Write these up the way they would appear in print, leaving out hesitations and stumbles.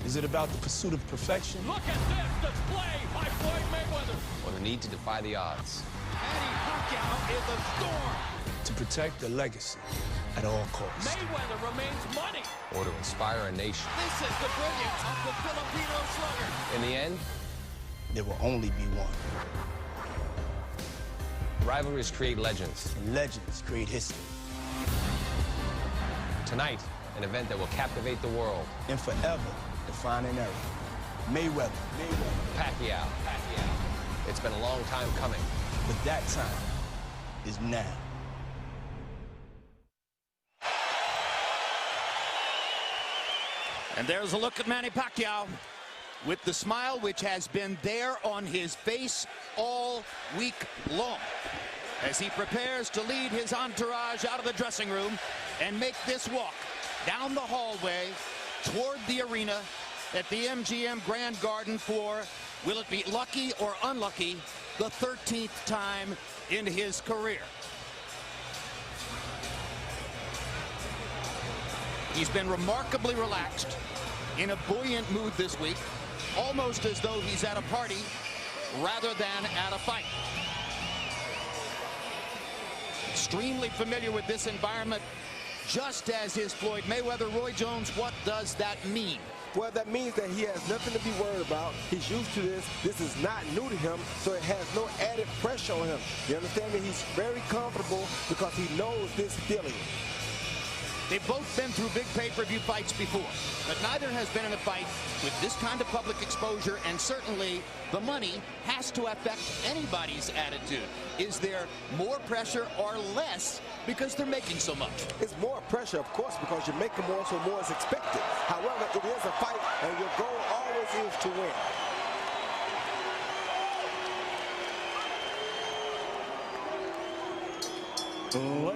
Is it about the pursuit of perfection? Look at this display by Floyd Mayweather. Or the need to defy the odds? Manny Pacquiao is a storm. To protect the legacy at all costs. Mayweather remains money. Or to inspire a nation? This is the brilliance of the Filipino slugger. In the end, there will only be one. Rivalries create legends. And legends create history. Tonight, an event that will captivate the world. And forever define an era. Mayweather. Pacquiao. It's been a long time coming. But that time is now. And there's a look at Manny Pacquiao with the smile which has been there on his face all week long as he prepares to lead his entourage out of the dressing room and make this walk down the hallway toward the arena at the MGM Grand Garden for, will it be lucky or unlucky, the 13th time in his career. He's been remarkably relaxed, in a buoyant mood this week, almost as though he's at a party rather than at a fight. Extremely familiar with this environment, just as is Floyd Mayweather. Roy Jones, what does that mean? Well, that means that he has nothing to be worried about. He's used to this. This is not new to him, so it has no added pressure on him. You understand me? He's very comfortable because he knows this feeling. They've both been through big pay-per-view fights before, but neither has been in a fight with this kind of public exposure, and certainly the money has to affect anybody's attitude. Is there more pressure or less because they're making so much? It's more pressure, of course, because you're making more, so more is expected. However, it is a fight, and your goal always is to win.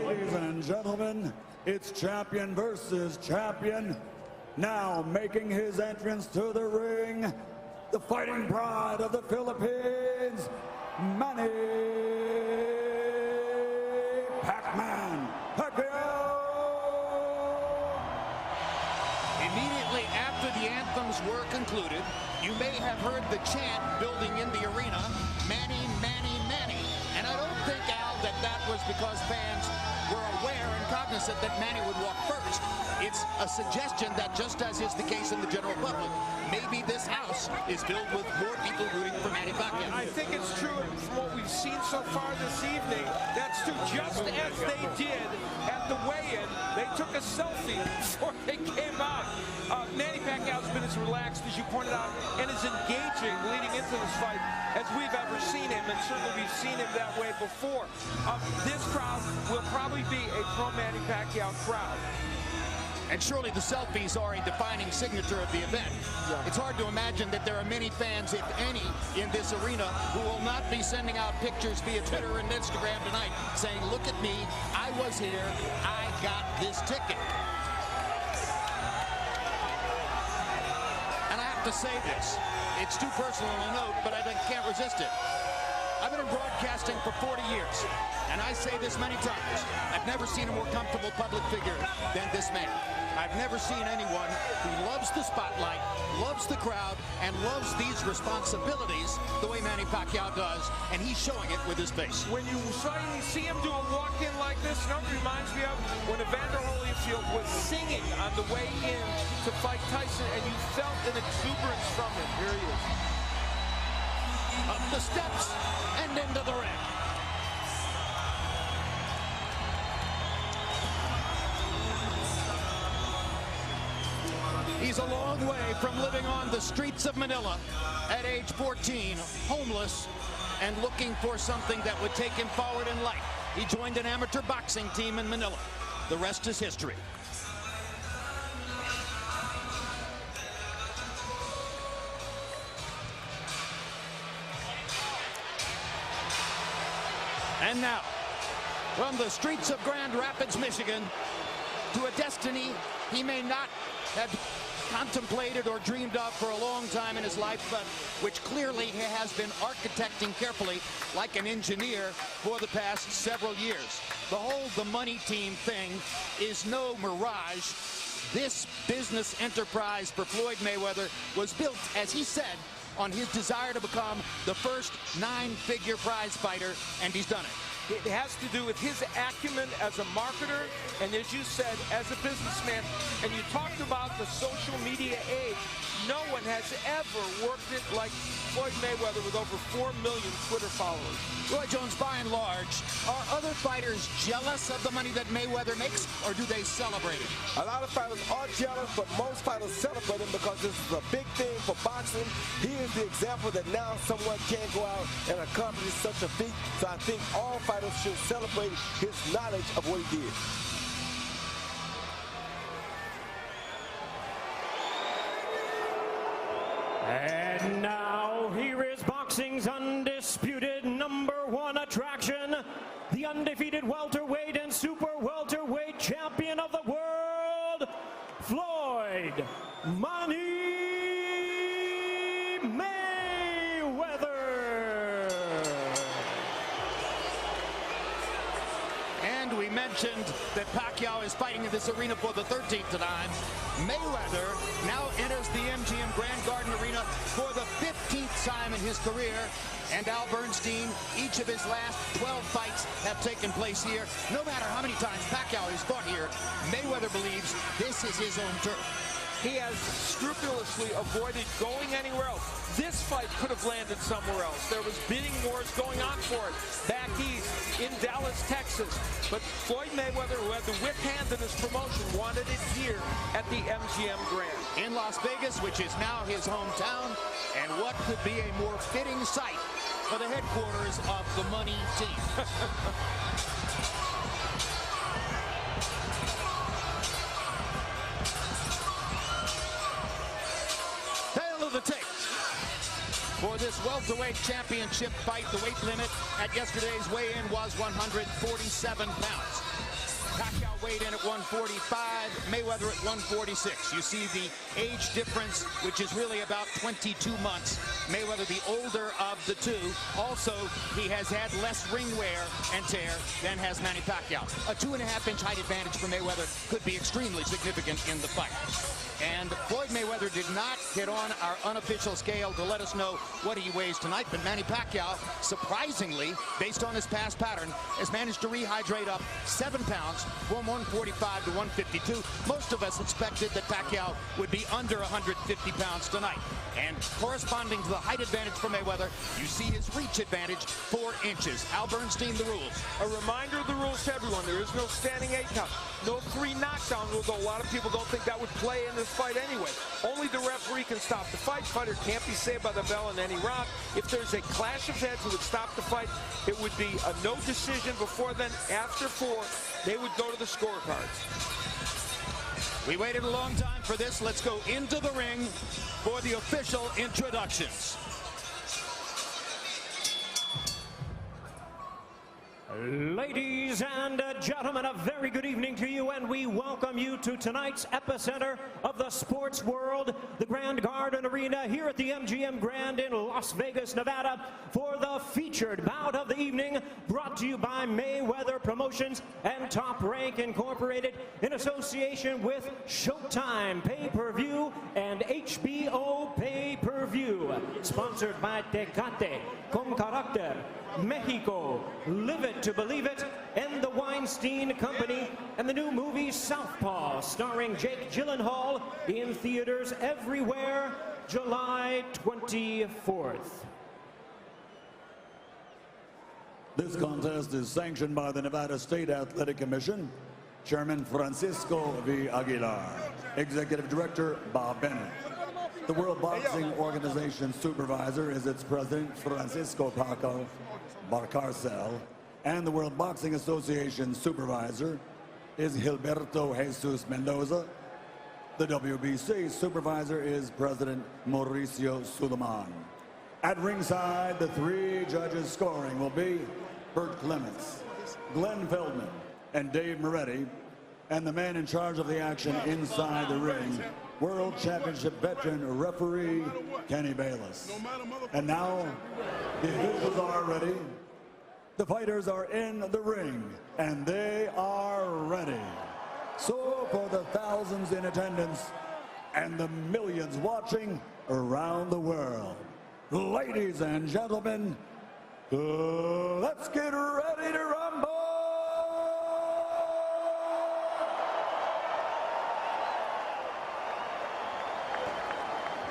Ladies and gentlemen, it's champion versus champion. Now making his entrance to the ring, the fighting pride of the Philippines, Manny Pacquiao. Immediately after the anthems were concluded, you may have heard the chant building in the arena, Manny, Manny, Manny. And I don't think, Al, that was because fans were aware and cognizant that Manny would walk first. It's a suggestion that, just as is the case in the general public, maybe this house is filled with more people rooting for Manny Pacquiao. I think it's true from what we've seen so far this evening. That's true. Just as they did at the weigh-in, they took a selfie before they came out. Manny Pacquiao's been as relaxed, as you pointed out, and as engaging leading into this fight as we've ever seen him, and certainly we've seen him that way before. This crowd will probably be a pro-Manny Pacquiao crowd. And surely the selfies are a defining signature of the event. Yeah. It's hard to imagine that there are many fans, if any, in this arena who will not be sending out pictures via Twitter and Instagram tonight saying, look at me, I was here, I got this ticket. And I have to say this, it's too personal a note, but I can't resist it. I've been in broadcasting for 40 years, and I say this many times, I've never seen a more comfortable public figure than this man. I've never seen anyone who loves the spotlight, loves the crowd, and loves these responsibilities the way Manny Pacquiao does, and he's showing it with his face. When you see him do a walk-in like this, you know, it reminds me of when Evander Holyfield was singing on the way in to fight Tyson, and you felt an exuberance from him. Here he is. Up the steps and into the ring. He's a long way from living on the streets of Manila at age 14, homeless, and looking for something that would take him forward in life. He joined an amateur boxing team in Manila. The rest is history. And now, from the streets of Grand Rapids, Michigan, to a destiny he may not have contemplated or dreamed of for a long time in his life, but which clearly he has been architecting carefully like an engineer for the past several years. The whole the money team thing is no mirage, This business enterprise for Floyd Mayweather was built, as he said, on his desire to become the first 9-figure prize fighter, and he's done it. It has to do with his acumen as a marketer and, as you said, as a businessman. And you talked about the social media age. No one has ever worked it like Floyd Mayweather with over 4 million Twitter followers. Roy Jones, by and large, are other fighters jealous of the money that Mayweather makes, or do they celebrate it? A lot of fighters are jealous, but most fighters celebrate him because this is a big thing for boxing. He is the example that now someone can go out and accomplish such a feat. So I think all fighters should celebrate his knowledge of what he did. And now, here is boxing's undisputed #1 attraction, the undefeated welterweight and super welterweight champion of the world, Floyd Manny Mayweather. And we mentioned that Pacquiao is fighting in this arena for the 13th time. Mayweather now enters the MGM Grand Garden Arena for the 15th time in his career. And Al Bernstein, each of his last 12 fights have taken place here. No matter how many times Pacquiao has fought here, Mayweather believes this is his own turf. He has scrupulously avoided going anywhere else. This fight could have landed somewhere else. There was bidding wars going on for it back east in Dallas, Texas. But Floyd Mayweather, who had the whip hand in his promotion, wanted it here at the MGM Grand. In Las Vegas, which is now his hometown, and what could be a more fitting site for the headquarters of the money team. The tape for this welterweight championship fight. The weight limit at yesterday's weigh-in was 147 pounds. Pacquiao weighed in at 145, Mayweather at 146. You see the age difference, which is really about 22 months. Mayweather, the older of the two. Also, he has had less ring wear and tear than has Manny Pacquiao. A 2.5-inch height advantage for Mayweather could be extremely significant in the fight. And Floyd Mayweather did not get on our unofficial scale to let us know what he weighs tonight, but Manny Pacquiao, surprisingly, based on his past pattern, has managed to rehydrate up 7 pounds from 145 to 152. Most of us expected that Pacquiao would be under 150 pounds tonight. And corresponding to the height advantage for Mayweather, you see his reach advantage, 4 inches. Al Bernstein, the rules. A reminder of the rules to everyone. There is no standing 8 count. No 3 knockdowns, although a lot of people don't think that would play in this fight anyway. Only the referee can stop the fight. Fighter can't be saved by the bell in any round. If there's a clash of heads who would stop the fight, it would be a no decision before then. After 4, they would go to the scorecards. We waited a long time for this. Let's go into the ring for the official introductions. Ladies and gentlemen, a very good evening to you, and we welcome you to tonight's epicenter of the sports world, the Grand Garden Arena here at the MGM Grand in Las Vegas, Nevada, for the featured bout of the evening, brought to you by Mayweather Promotions and Top Rank Incorporated in association with Showtime Pay-Per-View and HBO Pay-Per-View, sponsored by Tecate, Con Carácter, Mexico, Live It to Believe It, and the Weinstein Company, and the new movie Southpaw, starring Jake Gyllenhaal, in theaters everywhere, July 24th. This contest is sanctioned by the Nevada State Athletic Commission, Chairman Francisco V. Aguilar, Executive Director Bob Bennett. The World Boxing Organization Supervisor is its President, Francisco Paco Barcarcel, and the World Boxing Association Supervisor is Gilberto Jesus Mendoza. The WBC Supervisor is President Mauricio Suleiman. At ringside, the 3 judges scoring will be Bert Clements, Glenn Feldman, and Dave Moretti, and the man in charge of the action inside the ring, World Championship veteran referee Kenny Bayless. And now, the officials are ready. The fighters are in the ring, and they are ready. So for the thousands in attendance and the millions watching around the world, ladies and gentlemen, let's get ready to rumble!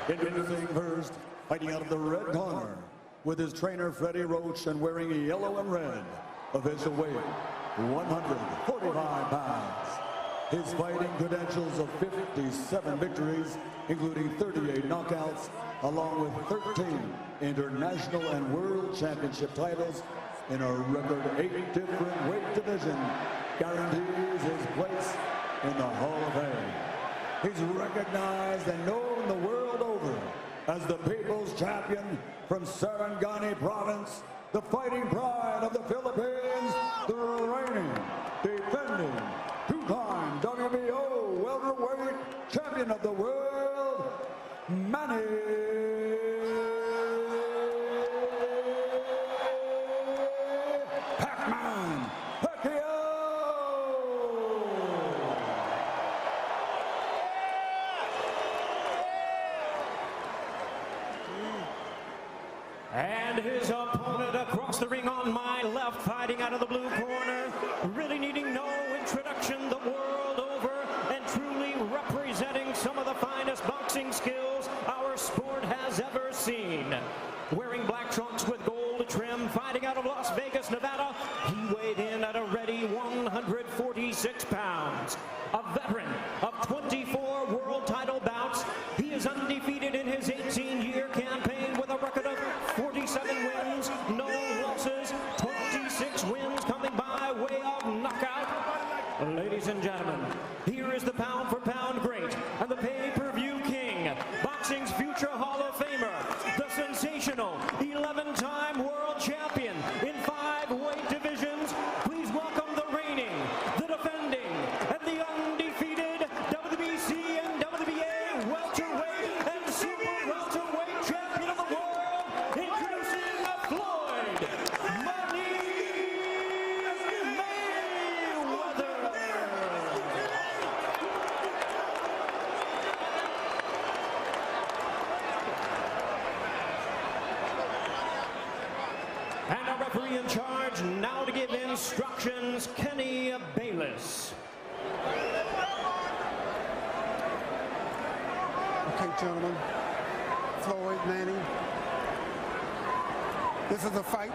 Introducing first, fighting out of the red corner, with his trainer Freddie Roach and wearing yellow and red, official weight 145 pounds. His fighting credentials of 57 victories, including 38 knockouts, along with 13 international and world championship titles in a record 8 different weight divisions, guarantees his place in the Hall of Fame. He's recognized and known the world over as the people's champion from Sarangani province, the fighting pride of the Philippines, the reigning, defending, two-time WBO welterweight champion of the world, Manny Pacquiao. And his opponent across the ring on my left, fighting out of the blue corner, really needing no introduction the world over, and truly representing some of the finest boxing skills our sport has ever seen. Wearing black trunks with gold trim, fighting out of Las Vegas, Nevada, he weighed in at a ready 146 pounds. A veteran of 24 world title bouts, he is undefeated in his 18-year campaign with a record of 47 wins, no losses, 26 wins coming by way of knockout. Ladies and gentlemen, here is the pound-for-pound great and the pay-per-view king, boxing's future Hall of Famer, the sensational 11-time world champion in 5 weight divisions. Please welcome the reigning, the defending, and the undefeated WBC and WBA welterweight and super welterweight champion of the world, introducing Floyd Mayweather. And our referee in charge now to give instructions, Kenny Bayless. Okay, gentlemen, Floyd, Manny, this is a fight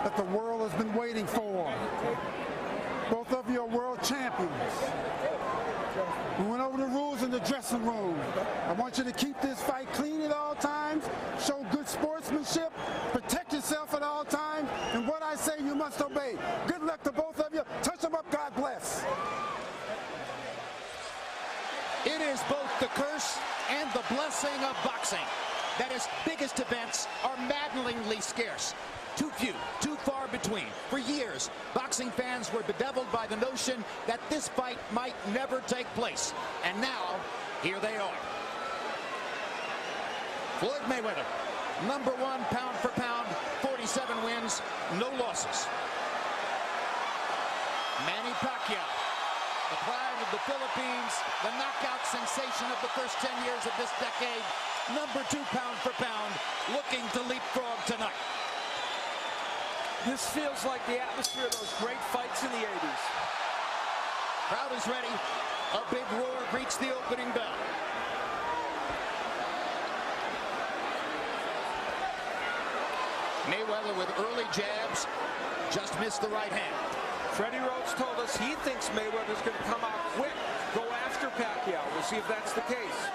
that the world has been waiting for. Both of you are world champions. We went over the rules in the dressing room. I want you to keep this fight clean at all times, show good sportsmanship, protect yourself at all times, and what I say you must obey. Good luck to both of you. Touch them up, God bless. It is both the curse and the blessing of boxing that its biggest events are maddeningly scarce. Too few, too far between. For years, boxing fans were bedeviled by the notion that this fight might never take place. And now, here they are. Floyd Mayweather, #1 pound for pound, 47 wins, no losses. Manny Pacquiao, the pride of the Philippines, the knockout sensation of the first 10 years of this decade, #2 pound for pound, looking to leapfrog tonight. This feels like the atmosphere of those great fights in the 80s. Crowd is ready. A big roar greets the opening bell. Mayweather with early jabs, just missed the right hand. Freddie Roach told us he thinks Mayweather's going to come out quick, go after Pacquiao. We'll see if that's the case.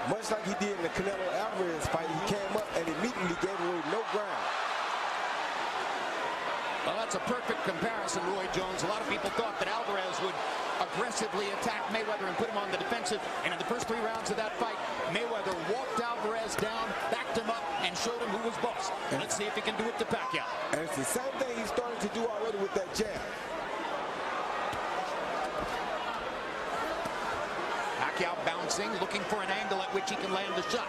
Much like he did in the Canelo Alvarez fight, he came up and immediately gave away no ground. Well, that's a perfect comparison, Roy Jones. A lot of people thought that Alvarez would aggressively attack Mayweather and put him on the defensive. And in the first 3 rounds of that fight, Mayweather walked Alvarez down, backed him up, and showed him who was boss. And let's see if he can do it to Pacquiao. And it's the same thing he's starting to do already with that jab. Pacquiao bouncing, looking for an angle at which he can land the shot.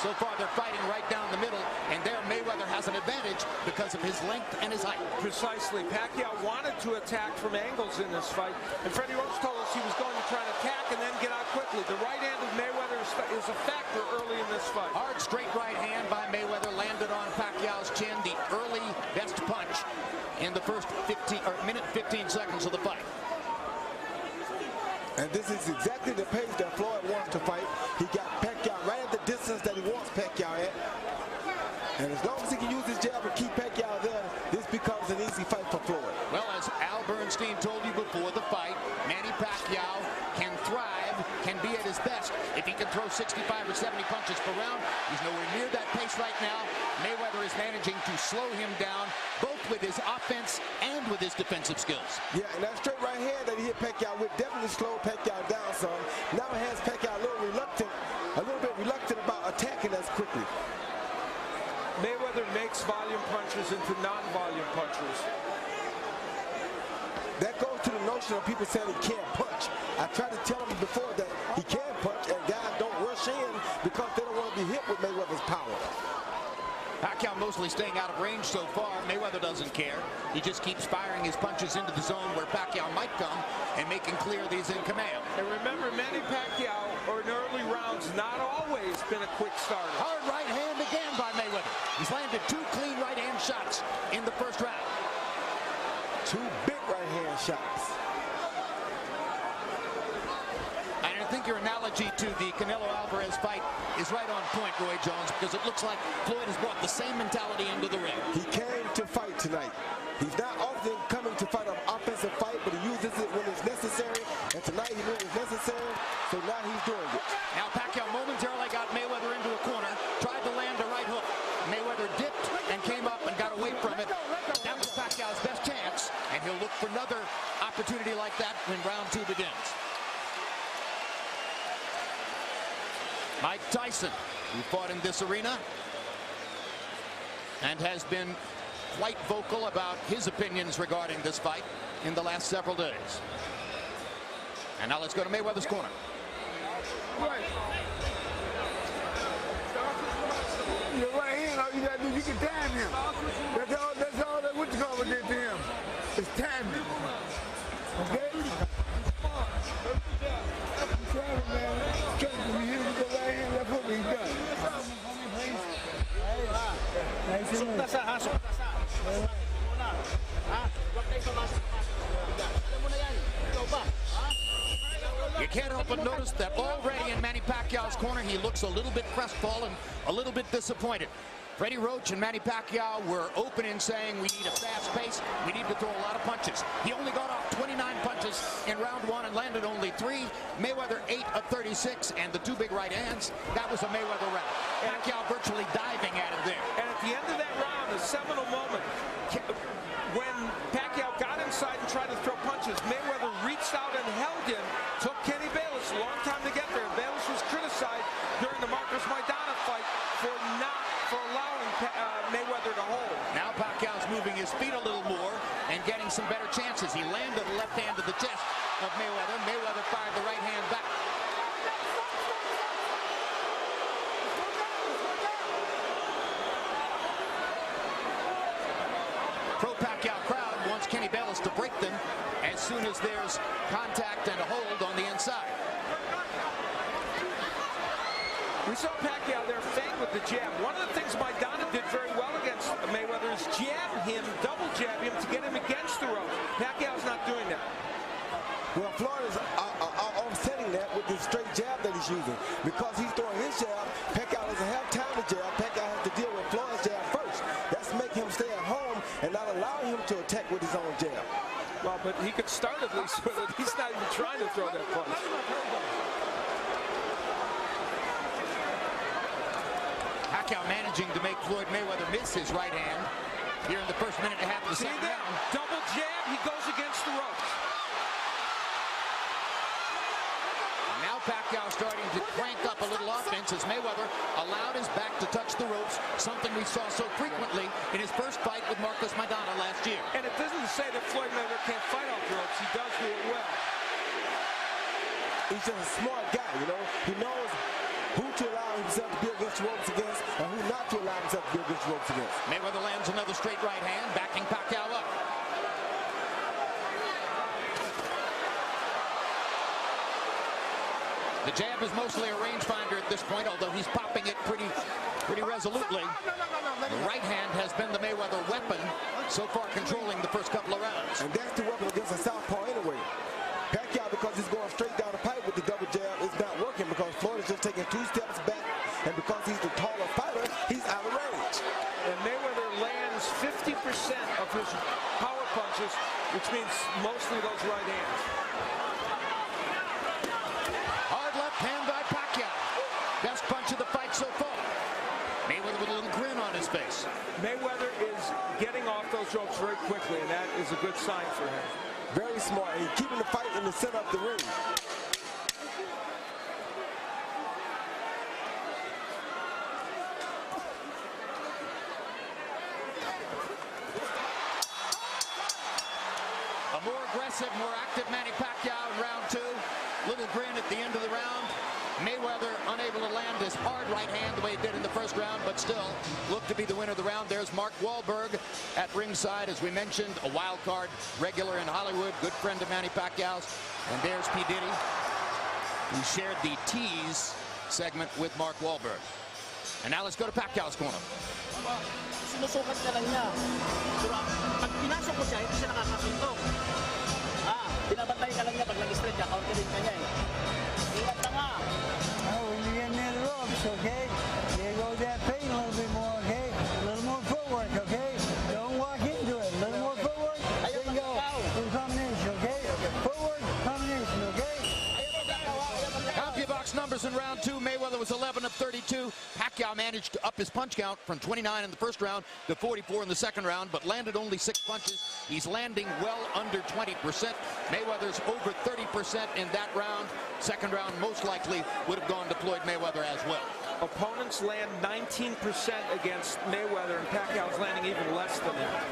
So So far, they're fighting right down the middle, and there Mayweather has an advantage because of his length and his height. Precisely. Pacquiao wanted to attack from angles in this fight, and Freddie Roach told us he was going to try to attack and then get out quickly. The right hand of Mayweather is a factor early in this fight. Hard, straight right hand by Mayweather landed on Pacquiao's chin, the early best punch in the first minute 15 seconds of the fight. And this is exactly the pace that Floyd wants to fight. He got Pacquiao right at the distance that he wants Pacquiao at. And as long as he can use his jab and keep Pacquiao there, this becomes an easy fight for Floyd. Well, as Al Bernstein told you before the fight, Manny Pacquiao can thrive, can be at his best if he can throw 65 or 70 punches per round. He's nowhere near that pace right now. Mayweather is managing to slow him down, both with his offense and with his defensive skills. Yeah, and that straight right hand that he hit Pacquiao with definitely slowed Pacquiao down some. Now it has Pacquiao a little bit reluctant about attacking as quickly. Mayweather makes volume punches into non-volume punches. That goes to the notion of people saying he can't punch. I tried to tell him before that he can punch, and guys don't rush in because they don't want to be hit with Mayweather's power. Pacquiao mostly staying out of range so far. Mayweather doesn't care. He just keeps firing his punches into the zone where Pacquiao might come and making clear that he's in command. And remember, Manny Pacquiao, or in early rounds, not always been a quick starter. Hard right hand again by Mayweather. He's landed 2 clean right hand shots in the first round. 2 big right hand shots. I think your analogy to the Canelo Alvarez fight is right on point, Roy Jones, because it looks like Floyd has brought the same mentality into the ring. He came to fight tonight. He's not often coming to fight an offensive fight, but he uses it when it's necessary, and tonight he knew it was necessary, so now he's doing it. Now Pacquiao momentarily got Mayweather into a corner, tried to land a right hook. Mayweather dipped and came up and got away from it. That was Pacquiao's best chance, and he'll look for another opportunity like that when round 2 begins. Mike Tyson, who fought in this arena and has been quite vocal about his opinions regarding this fight in the last several days. And now let's go to Mayweather's corner. Right. Your right hand, all you gotta do, you can time him. That's all that what you call it did to him. It's timing. Okay? You can't help but notice that already in Manny Pacquiao's corner, he looks a little bit crestfallen, a little bit disappointed. Freddie Roach and Manny Pacquiao were open in saying we need a fast pace, we need to throw a lot of punches. He only got off 29 punches in round 1 and landed only 3. Mayweather 8 of 36, and the 2 big right hands, that was a Mayweather round. Pacquiao virtually diving at him there. And at the end of that round, the seminal moment, when Pacquiao got inside and tried to throw punches, Mayweather reached out and held him, took Kenny Bayless a long time to get there. Bayless was criticized during the Marcos Maidana fight for allowing Mayweather to hold. Now Pacquiao's moving his feet a little more and getting some better chances. He landed the left hand to the chest of Mayweather. Mayweather fired the right hand back. Pro-Pacquiao crowd wants Kenny Bayless to break them as soon as there's contact and a hold on the inside. We saw Pacquiao there feint with the jab. One of the things Maidana did very well against Mayweather is jab him, double jab him to get him against the ropes. Pacquiao's not doing that. Well, Floyd is offsetting that with this straight jab that he's using. Because he's throwing his jab, Pacquiao doesn't have time to jab. Pacquiao has to deal with Floyd's jab first. That's making him stay at home and not allowing him to attack with his own jab. Well, but he could start at least with it. He's not even trying to throw that punch. Pacquiao managing to make Floyd Mayweather miss his right hand here in the first minute and a half of the second round. Double jab, he goes against the ropes. Now Pacquiao starting to crank up a little offense as Mayweather allowed his back to touch the ropes, something we saw so frequently in his first fight with Marcos Maidana last year. And it doesn't say that Floyd Mayweather can't fight off the ropes. He does do it well. He's just a smart guy, you know. He knows who to allow himself to be against the ropes against and who not to allow himself to be against the ropes against. Mayweather lands another straight right hand, backing Pacquiao up. The jab is mostly a rangefinder at this point, although he's popping it pretty resolutely. The right hand has been the Mayweather weapon, so far controlling the first couple of rounds. And that's the weapon against a southpaw anyway. Pacquiao, because he's going straight down the pipe with the double jab, is not working because Floyd is just taking 2 steps back, and because he's the taller fighter, he's out of range. And Mayweather lands 50% of his power punches, which means mostly those right hands. Hard left hand by Pacquiao. Best punch of the fight so far. Mayweather with a little grin on his face. Mayweather is getting off those ropes very quickly, and that is a good sign for him. Very smart, and keeping the fight in the center of the ring. A more aggressive, more active Manny Pacquiao in round 2. Little grin at the end of the round. Mayweather unable to land his hard right hand the way he did in the first round, but still looked to be the winner of the round. There's Mark Wahlberg at ringside, as we mentioned, a wild card regular in Hollywood, good friend of Manny Pacquiao's. And there's P. Diddy, who shared the tease segment with Mark Wahlberg. And now let's go to Pacquiao's corner. Sinusukat ka lang niya. Pag pinasok mo siya, hindi siya nakakasuntok. Binabantay ka lang niya pag nag-straight ka, counterin ka niya eh. Ingat ka nga. Oh, when you get near the ropes, okay? You go that pain a little bit more, okay? A little more footwork, okay? Don't walk into it. A little more footwork. There you go. Full combination, okay? Footwork, combination, okay? CompuBox numbers in round 2. Mayweather was 11 of 32. Pacquiao managed to up his punch count from 29 in the first round to 44 in the second round, but landed only 6 punches. He's landing well under 20%. Mayweather's over 30% in that round. Second round most likely would have gone to Floyd Mayweather as well. Opponents land 19% against Mayweather, and Pacquiao's landing even less than that.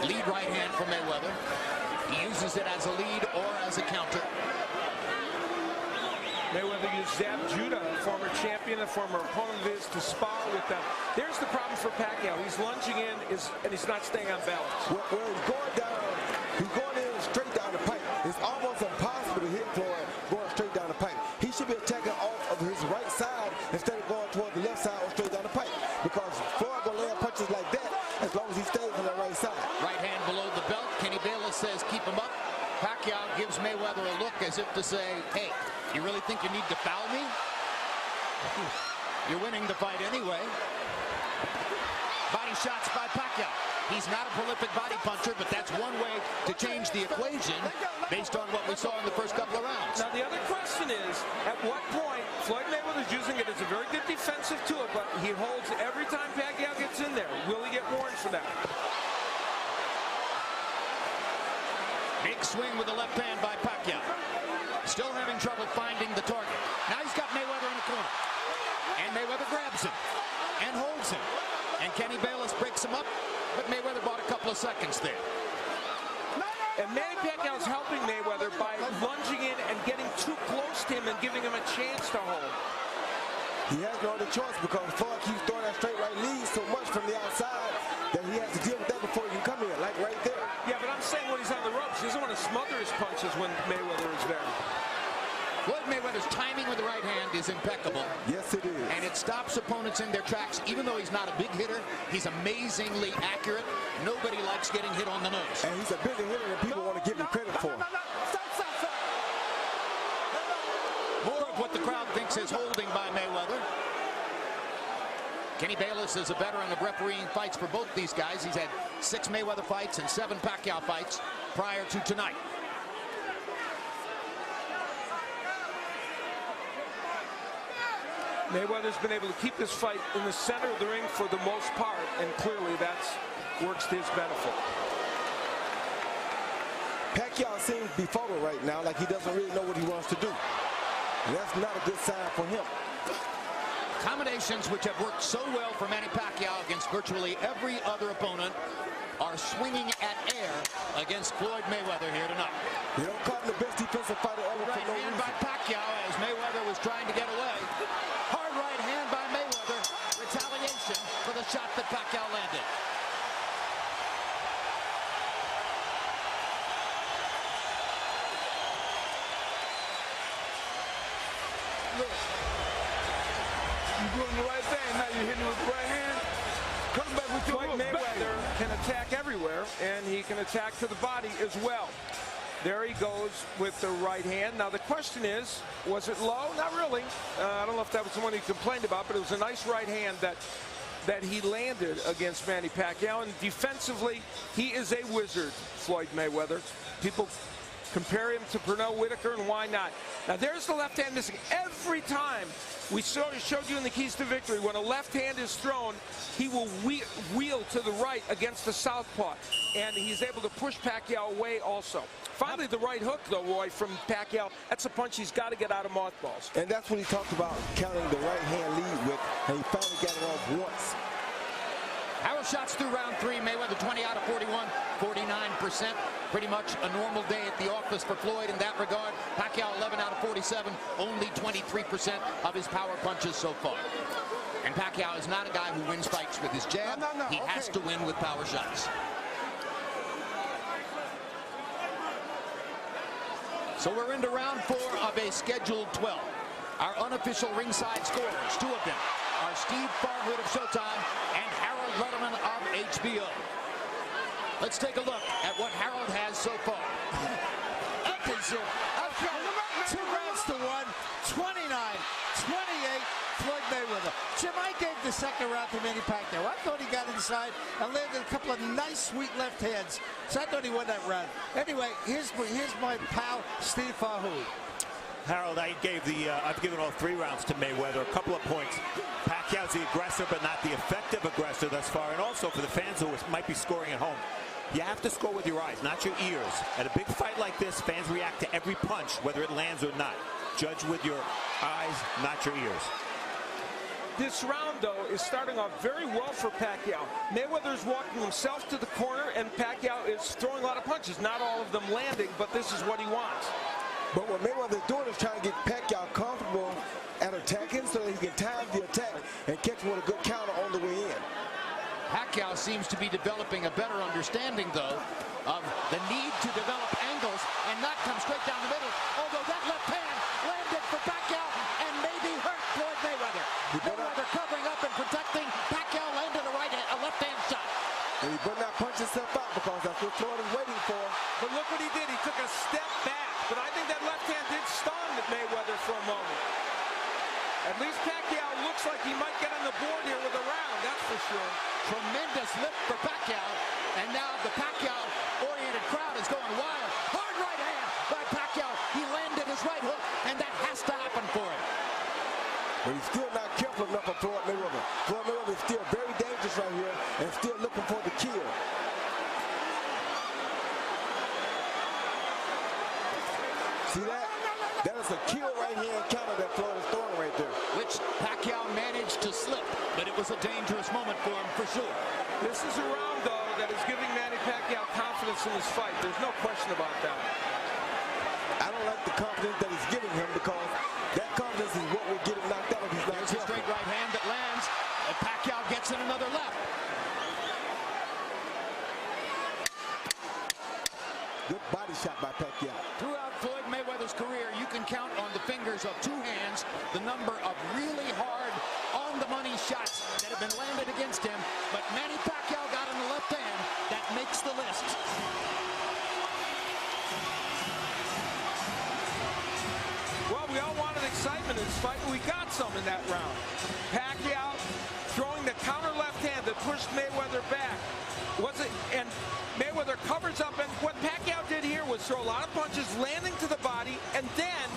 Lead right hand for Mayweather. He uses it as a lead or as a counter. Mayweather used Zab Judah, a former champion, a former opponent of his, to spar with them. There's the problem for Pacquiao. He's lunging in, and he's not staying on balance. Where he's going down, he's going in straight down the pipe. It's almost impossible to hit Floyd going straight down the pipe. He should be attacking off of his right side instead of going toward the left side or straight down the pipe. Because Floyd will land punches like that as long as he stays on that right side. Right hand below the belt. Kenny Bayless says keep him up. Pacquiao gives Mayweather a look as if to say, hey, you really think you need to foul me? You're winning the fight anyway. Body shots by Pacquiao. He's not a prolific body puncher, but that's one way to change the equation based on what we saw in the first couple of rounds. Now, the other question is, at what point, Floyd Mayweather's using it as a very good defensive tool, but he holds every time Pacquiao gets in there. Will he get warned for that? Big swing with the left hand by Pacquiao. Still having trouble finding the target. Now he's got Mayweather in the corner. And Mayweather grabs him and holds him. And Kenny Bayless breaks him up, but Mayweather bought a couple of seconds there. And Manny Pacquiao's helping Mayweather by lunging in and getting too close to him and giving him a chance to hold. He has no other choice because Floyd keeps throwing that straight right lead so much from the outside that he has to deal with that before he can come in, like right there. Yeah, but I'm saying when he's on the ropes, he doesn't want to smother his punches when Mayweather is there. Floyd Mayweather's timing with the right hand is impeccable. Yes, it is. And it stops opponents in their tracks. Even though he's not a big hitter, he's amazingly accurate. Nobody likes getting hit on the nose. And he's a bigger hitter than people want to give him credit for. More of what the crowd thinks is holding by Mayweather. Kenny Bayless is a veteran of refereeing fights for both these guys. He's had 6 Mayweather fights and 7 Pacquiao fights prior to tonight. Mayweather's been able to keep this fight in the center of the ring for the most part, and clearly that works to his benefit. Pacquiao seems befuddled right now, like he doesn't really know what he wants to do. And that's not a good sign for him. Combinations which have worked so well for Manny Pacquiao against virtually every other opponent are swinging at air against Floyd Mayweather here tonight. You don't call him the best defensive fighter ever for Right no hand reason. by Pacquiao as Mayweather was trying to get away. Hard right hand by Mayweather. Retaliation for the shot that Pacquiao landed. Look, you're doing the right thing. Now you're hitting with the right hand. Come back with your Floyd Mayweather can attack everywhere, and he can attack to the body as well. There he goes with the right hand. Now the question is, was it low? Not really. I don't know if that was the one he complained about, but it was a nice right hand that he landed against Manny Pacquiao. And defensively, he is a wizard, Floyd Mayweather. People compare him to Pernell Whitaker, and why not? Now there's the left hand missing. Every time we showed you in the keys to victory, when a left hand is thrown, he will wheel to the right against the southpaw, and he's able to push Pacquiao away also. Finally, the right hook, though, Roy, from Pacquiao. That's a punch he's got to get out of mothballs. And that's what he talked about, counting the right hand lead with, and he finally got it off once. Arrow shots through round 3. Mayweather 20 out of 41, 49%. Pretty much a normal day at the office for Floyd in that regard. Pacquiao 11 out of 47, only 23% of his power punches so far. And Pacquiao is not a guy who wins fights with his jab. He has to win with power shots. So we're into round 4 of a scheduled 12. Our unofficial ringside scorers, 2 of them, are Steve Farhood of Showtime and Harold Letterman of HBO. Let's take a look at what Harold has so far. Up to 0. 2 rounds to 1, 29, 28, Floyd Mayweather. Jim, I gave the second round to Manny Pacquiao. I thought he got inside and landed a couple of nice, sweet left hands. So I thought he won that round. Anyway, here's my pal, Steve Farhood. Harold, I've given all 3 rounds to Mayweather. A couple of points. Pacquiao's the aggressor, but not the effective aggressor thus far. And also for the fans who might be scoring at home, you have to score with your eyes, not your ears. At a big fight like this, fans react to every punch, whether it lands or not. Judge with your eyes, not your ears. This round, though, is starting off very well for Pacquiao. Mayweather's walking himself to the corner, and Pacquiao is throwing a lot of punches. Not all of them landing, but this is what he wants. But what Mayweather's doing is trying to get Pacquiao comfortable at attacking so that he can time the attack and catch him with a good counter on the way in. Pacquiao seems to be developing a better understanding, though, of the need to develop angles and not come straight down the middle. Although that left hand landed for Pacquiao and maybe hurt Floyd Mayweather. Mayweather covering up and protecting. Pacquiao landed a left-hand shot. And he better not punch himself out because that's what Floyd is waiting for. But look what he did. He took a step back. But I think that left hand did stun Mayweather for a moment. At least Pacquiao looks like he might get on the board here with a round, that's for sure. Tremendous lift for Pacquiao. And now the Pacquiao-oriented crowd is going wild. Hard right hand by Pacquiao. He landed his right hook, and that has to happen for him. But he's still not careful enough for Floyd Mayweather. Floyd Mayweather is still very dangerous right here and still looking for the kill. See that? That is a kill right hand counter that Floyd is throwing right there. Which Pacquiao managed to slip, but it was a dangerous moment for him for sure. This is a round, though, that is giving Manny Pacquiao confidence in his fight. There's no question about that. I don't like the confidence that he's giving him because that confidence is what will get him knocked out if he's not careful. There's a straight right hand that lands, and Pacquiao gets in another left. Good body shot by Pacquiao. Throughout Floyd Mayweather's career, you can count on the fingers of 2 hands the number of really hard, on-the-money shots that have been landed against him. But Manny Pacquiao got in the left hand. That makes the list. Well, we all wanted excitement in this fight, but we got some in that round. Pacquiao throwing the counter left hand that pushed Mayweather back. And Mayweather covers up, and what Pacquiao did here was throw a lot of punches, landing to the body, and then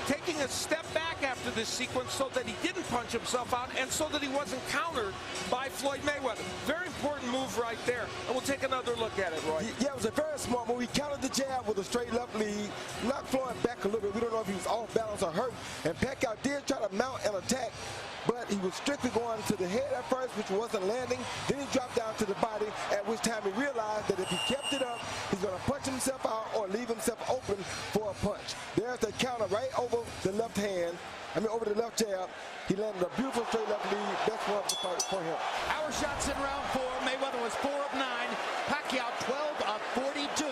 taking a step back after after this sequence so that he didn't punch himself out and so that he wasn't countered by Floyd Mayweather. Very important move right there. And we'll take another look at it, Roy. Yeah, it was a very smart move. He countered the jab with a straight left lead, knocked Floyd back a little bit. We don't know if he was off balance or hurt. And Pacquiao did try to mount an attack, but he was strictly going to the head at first, which wasn't landing. Then he dropped down to the body, at which time he realized that if he kept it up, he's going to punch himself out or leave himself open for a punch. There's the counter right over the left hand. Over the left jab. He landed a beautiful straight left lead. Best one of the fight for him. Our shots in round 4. Mayweather was 4 of 9. Pacquiao 12 of 42,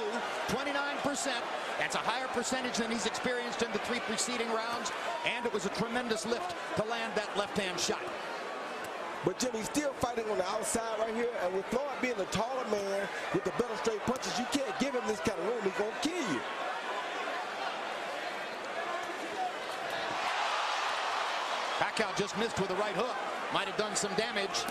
29%. That's a higher percentage than he's experienced in the 3 preceding rounds, and it was a tremendous lift to land that left-hand shot. But Jim, he's still fighting on the outside right here, and with Floyd being the taller man with the better straight punches, you can't give him this kind of room. He's going to kill you. Pacquiao just missed with a right hook. Might have done some damage.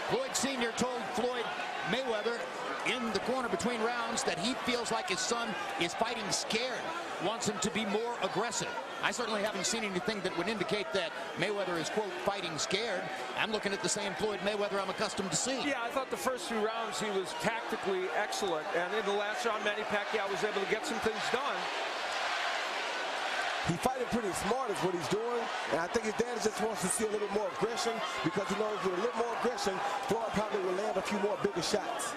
Floyd Sr. told Floyd Mayweather in the corner between rounds that he feels like his son is fighting scared, wants him to be more aggressive. I certainly haven't seen anything that would indicate that Mayweather is, quote, fighting scared. I'm looking at the same Floyd Mayweather I'm accustomed to seeing. Yeah, I thought the first 2 rounds he was tactically excellent, and in the last round, Manny Pacquiao was able to get some things done. He's fighting pretty smart is what he's doing, and I think his dad just wants to see a little more aggression, because he knows with a little more aggression, Floyd probably will land a few more bigger shots.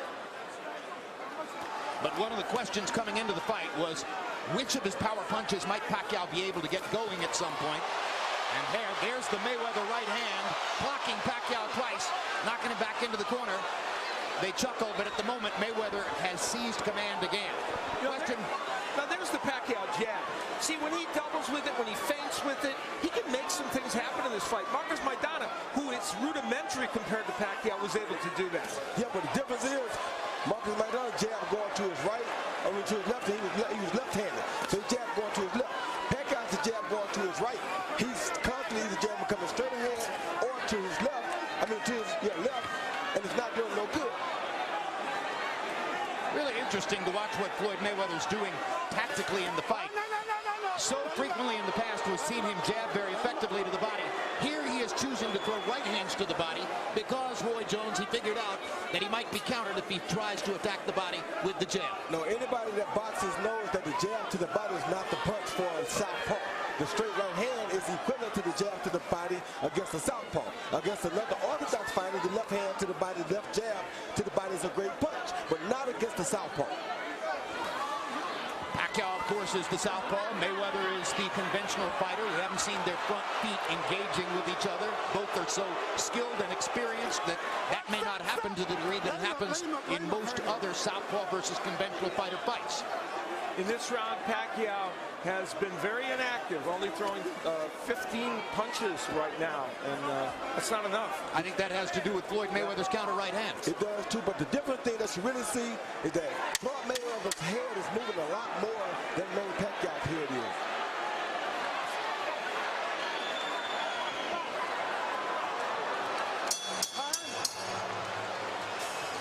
But one of the questions coming into the fight was, which of his power punches might Pacquiao be able to get going at some point? And there's the Mayweather right hand, blocking Pacquiao twice, knocking him back into the corner. They chuckle, but at the moment, Mayweather has seized command again. Question. Now there's the Pacquiao jab. See, when he doubles with it, when he feints with it, he can make some things happen in this fight. Marcus Maidana, who is rudimentary compared to Pacquiao, was able to do that. Yeah, but the difference is, Marcus Maidana's jab going to his right, to his left, he was left-handed. So his jab going to his left. Pacquiao's jab going to his right. He's constantly either jab coming straight ahead or to his left, to his left, and it's not doing no good. Really interesting to watch what Floyd Mayweather's doing tactically in the fight. So frequently in the past we've seen him jab very effectively to the body. Here he is choosing to throw right hands to the body because, Roy Jones, he figured out that he might be countered if he tries to attack the body with the jab. No, anybody that boxes knows that the jab to the body is not the punch for a southpaw. The straight right hand is equivalent to the jab to the body against a southpaw. Against another orthodox fighter, the left hand to the body, the left jab to the body is a great punch, but not against the southpaw. Pacquiao, of course, is the southpaw. Mayweather is the conventional fighter. We haven't seen their front feet engaging with each other. Both are so skilled and experienced that that may not happen to the degree that it happens in most other southpaw versus conventional fighter fights. In this round, Pacquiao has been very inactive, only throwing 15 punches right now, and that's not enough. I think that has to do with Floyd Mayweather's counter right hands. It does too, but the different thing that you really see is that Floyd Mayweather's head is moving a lot more than Manny Pacquiao's head is.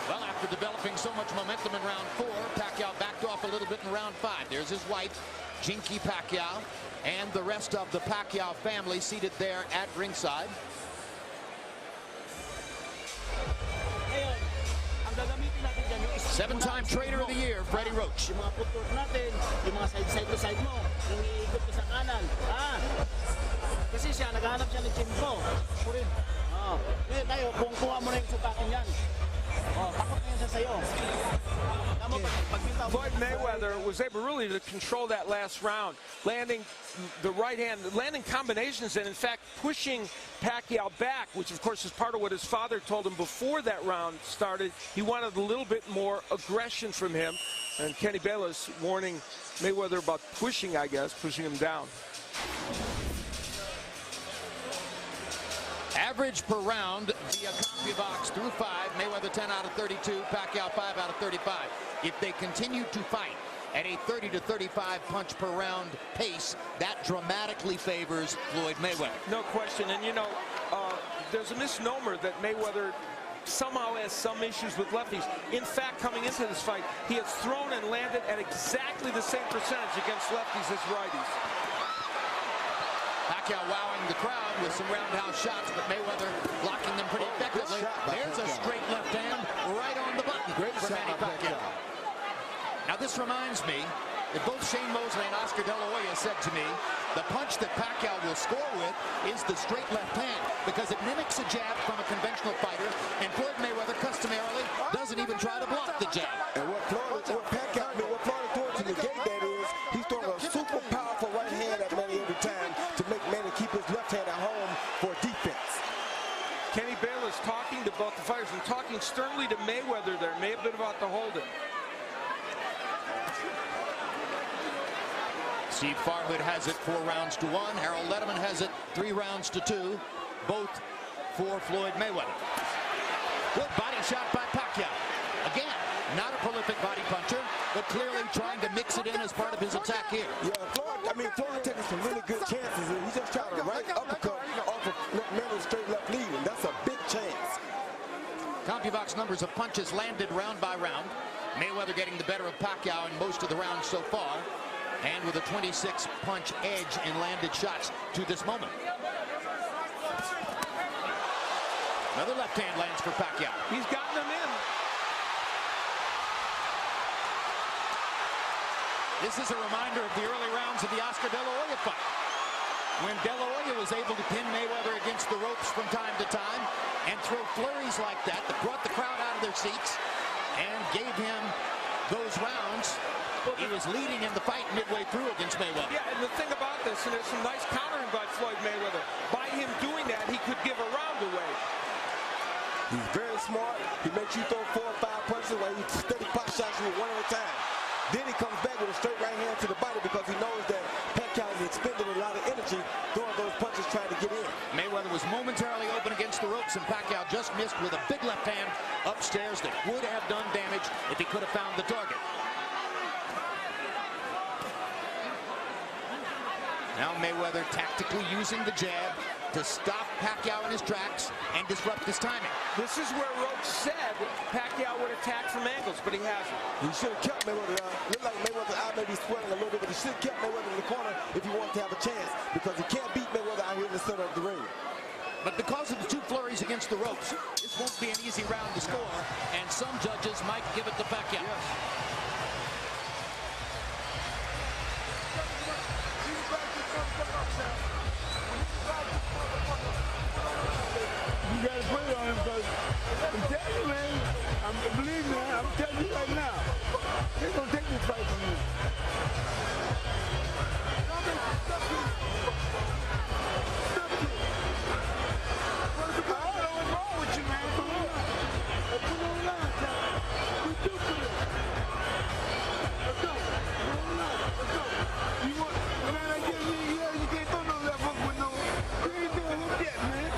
Well, after developing so much momentum in round 4, Pacquiao backed off a little bit in round 5. There's his wife, Jinky Pacquiao, and the rest of the Pacquiao family seated there at ringside. Seven-time Trader of the Year, Freddie Roach. Yung mga footwork natin, yung mga side to side mo, yung iikot ka sa kanan. Kasi siya, naghahanap siya ng chimpo. Ngayon tayo, kung kuha mo na yung sukakin yan. Takot na yan siya sa'yo. Floyd Mayweather was able really to control that last round, landing the right hand, landing combinations, and in fact pushing Pacquiao back, which of course is part of what his father told him before that round started. He wanted a little bit more aggression from him, and Kenny Bayless warning Mayweather about pushing, I guess, pushing him down. Average per round via CompuBox through 5. Mayweather 10 out of 32, Pacquiao 5 out of 35. If they continue to fight at a 30 to 35 punch per round pace, that dramatically favors Floyd Mayweather. No question. And you know, there's a misnomer that Mayweather somehow has some issues with lefties. In fact, coming into this fight, he has thrown and landed at exactly the same percentage against lefties as righties. Pacquiao wowing the crowd with some roundhouse shots, but Mayweather blocking them pretty effectively. There's a straight left hand right on the button for Manny Pacquiao. Now this reminds me that both Shane Mosley and Oscar De La Hoya said to me, the punch that Pacquiao will score with is the straight left hand because it mimics a jab from a conventional fighter, and Floyd Mayweather customarily doesn't even try to block the jab. And what Floyd is doing to negate that is he's throwing a super powerful right hand at Manny every time to make Manny keep his left hand at home for defense. Kenny Bayless talking to both the fighters and talking sternly to Mayweather there. May have been about to hold it. Steve Farhood has it 4 rounds to 1. Harold Letterman has it 3 rounds to 2. Both for Floyd Mayweather. Good body shot by Pacquiao. Again, not a prolific body puncher, but clearly trying to mix it in as part of his attack here. Yeah, Floyd taking some really good chances. He's just trying to right uppercut off of Manny's straight left lead, and that's a big chance. CompuBox numbers of punches landed round by round. Mayweather getting the better of Pacquiao in most of the rounds so far, and with a 26-punch edge in landed shots to this moment. Another left hand lands for Pacquiao. He's gotten them in. This is a reminder of the early rounds of the Oscar De La Hoya fight, when De La Hoya was able to pin Mayweather against the ropes from time to time and throw flurries like that brought the crowd out of their seats and gave him those rounds. He was leading in the fight midway through against Mayweather. Yeah, and the thing about this, and there's some nice countering by Floyd Mayweather. By him doing that, he could give a round away. He's very smart. He makes you throw 4 or 5 punches while he steady pot shots you one at a time. Then he comes back with a straight right hand to the body because he knows that Pacquiao is expending a lot of energy throwing those punches trying to get in. Mayweather was momentarily open against the ropes, and Pacquiao just missed with a big left hand upstairs that would have done damage if he could have found the target. Now Mayweather tactically using the jab to stop Pacquiao in his tracks and disrupt his timing. This is where Roach said Pacquiao would attack from angles, but he hasn't. He should have kept Mayweather down. Looked like Mayweather's eye may be swelling a little bit, but he should have kept Mayweather in the corner if he wanted to have a chance, because he can't beat Mayweather out here in the center of the ring. But because of the 2 flurries against the ropes, this won't be an easy round to score, and some judges might give it to Pacquiao. You gotta put it on him because I'm telling you, man, believe me, I'm telling you right now, they're gonna take this fight from you. I don't know what's wrong with you, man. Come on. Let's put it on the line, Tom. We do for this. Let's go. Put it on the line. Let's go. You want, man, I get me, yeah, you can't throw no left hook with no, you ain't doing hook yet, man.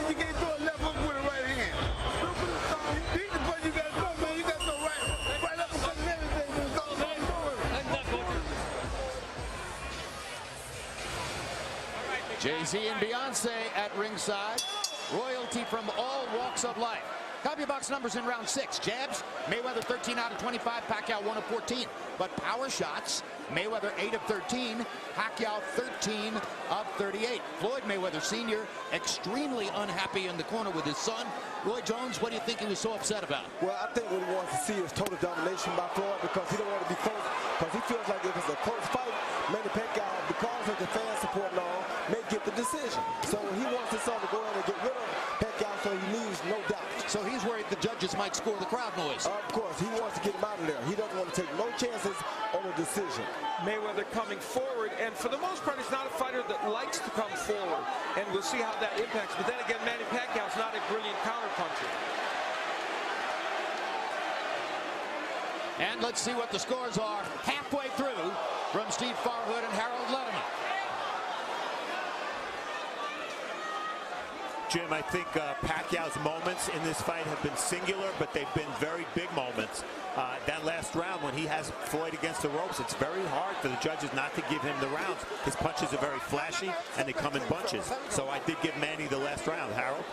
You can't throw a left hook with a right hand. These are what you got to throw, man. You got to throw right up and everything. Jay-Z and Beyonce at ringside. Royalty from all walks of life. CompuBox numbers in round 6. Jabs, Mayweather 13 out of 25, Pacquiao 1 of 14. But power shots, Mayweather 8 of 13, Pacquiao 13 of 38. Floyd Mayweather Sr. extremely unhappy in the corner with his son. Roy Jones, what do you think he was so upset about? Well, I think what he wants to see is total domination by Floyd, because he don't want to be close, because he feels like if it's a close fight, Manny Pacquiao, because of the fan support and all, may get the decision. So he wants his son to go ahead and get rid of Pacquiao so he leaves no doubt. So he's worried the judges might score the crowd noise. Of course, he wants to get him out of there. He doesn't want to take no chances on a decision. Mayweather coming forward, and for the most part, he's not a fighter that likes to come forward, and we'll see how that impacts. But then again, Manny Pacquiao's not a brilliant counterpuncher. And let's see what the scores are halfway through from Steve Farhood and Harold Letterman. Jim, I think Pacquiao's moments in this fight have been singular, but they've been very big moments. That last round when he has Floyd against the ropes, it's very hard for the judges not to give him the rounds. His punches are very flashy, and they come in bunches. So I did give Manny the last round. Harold?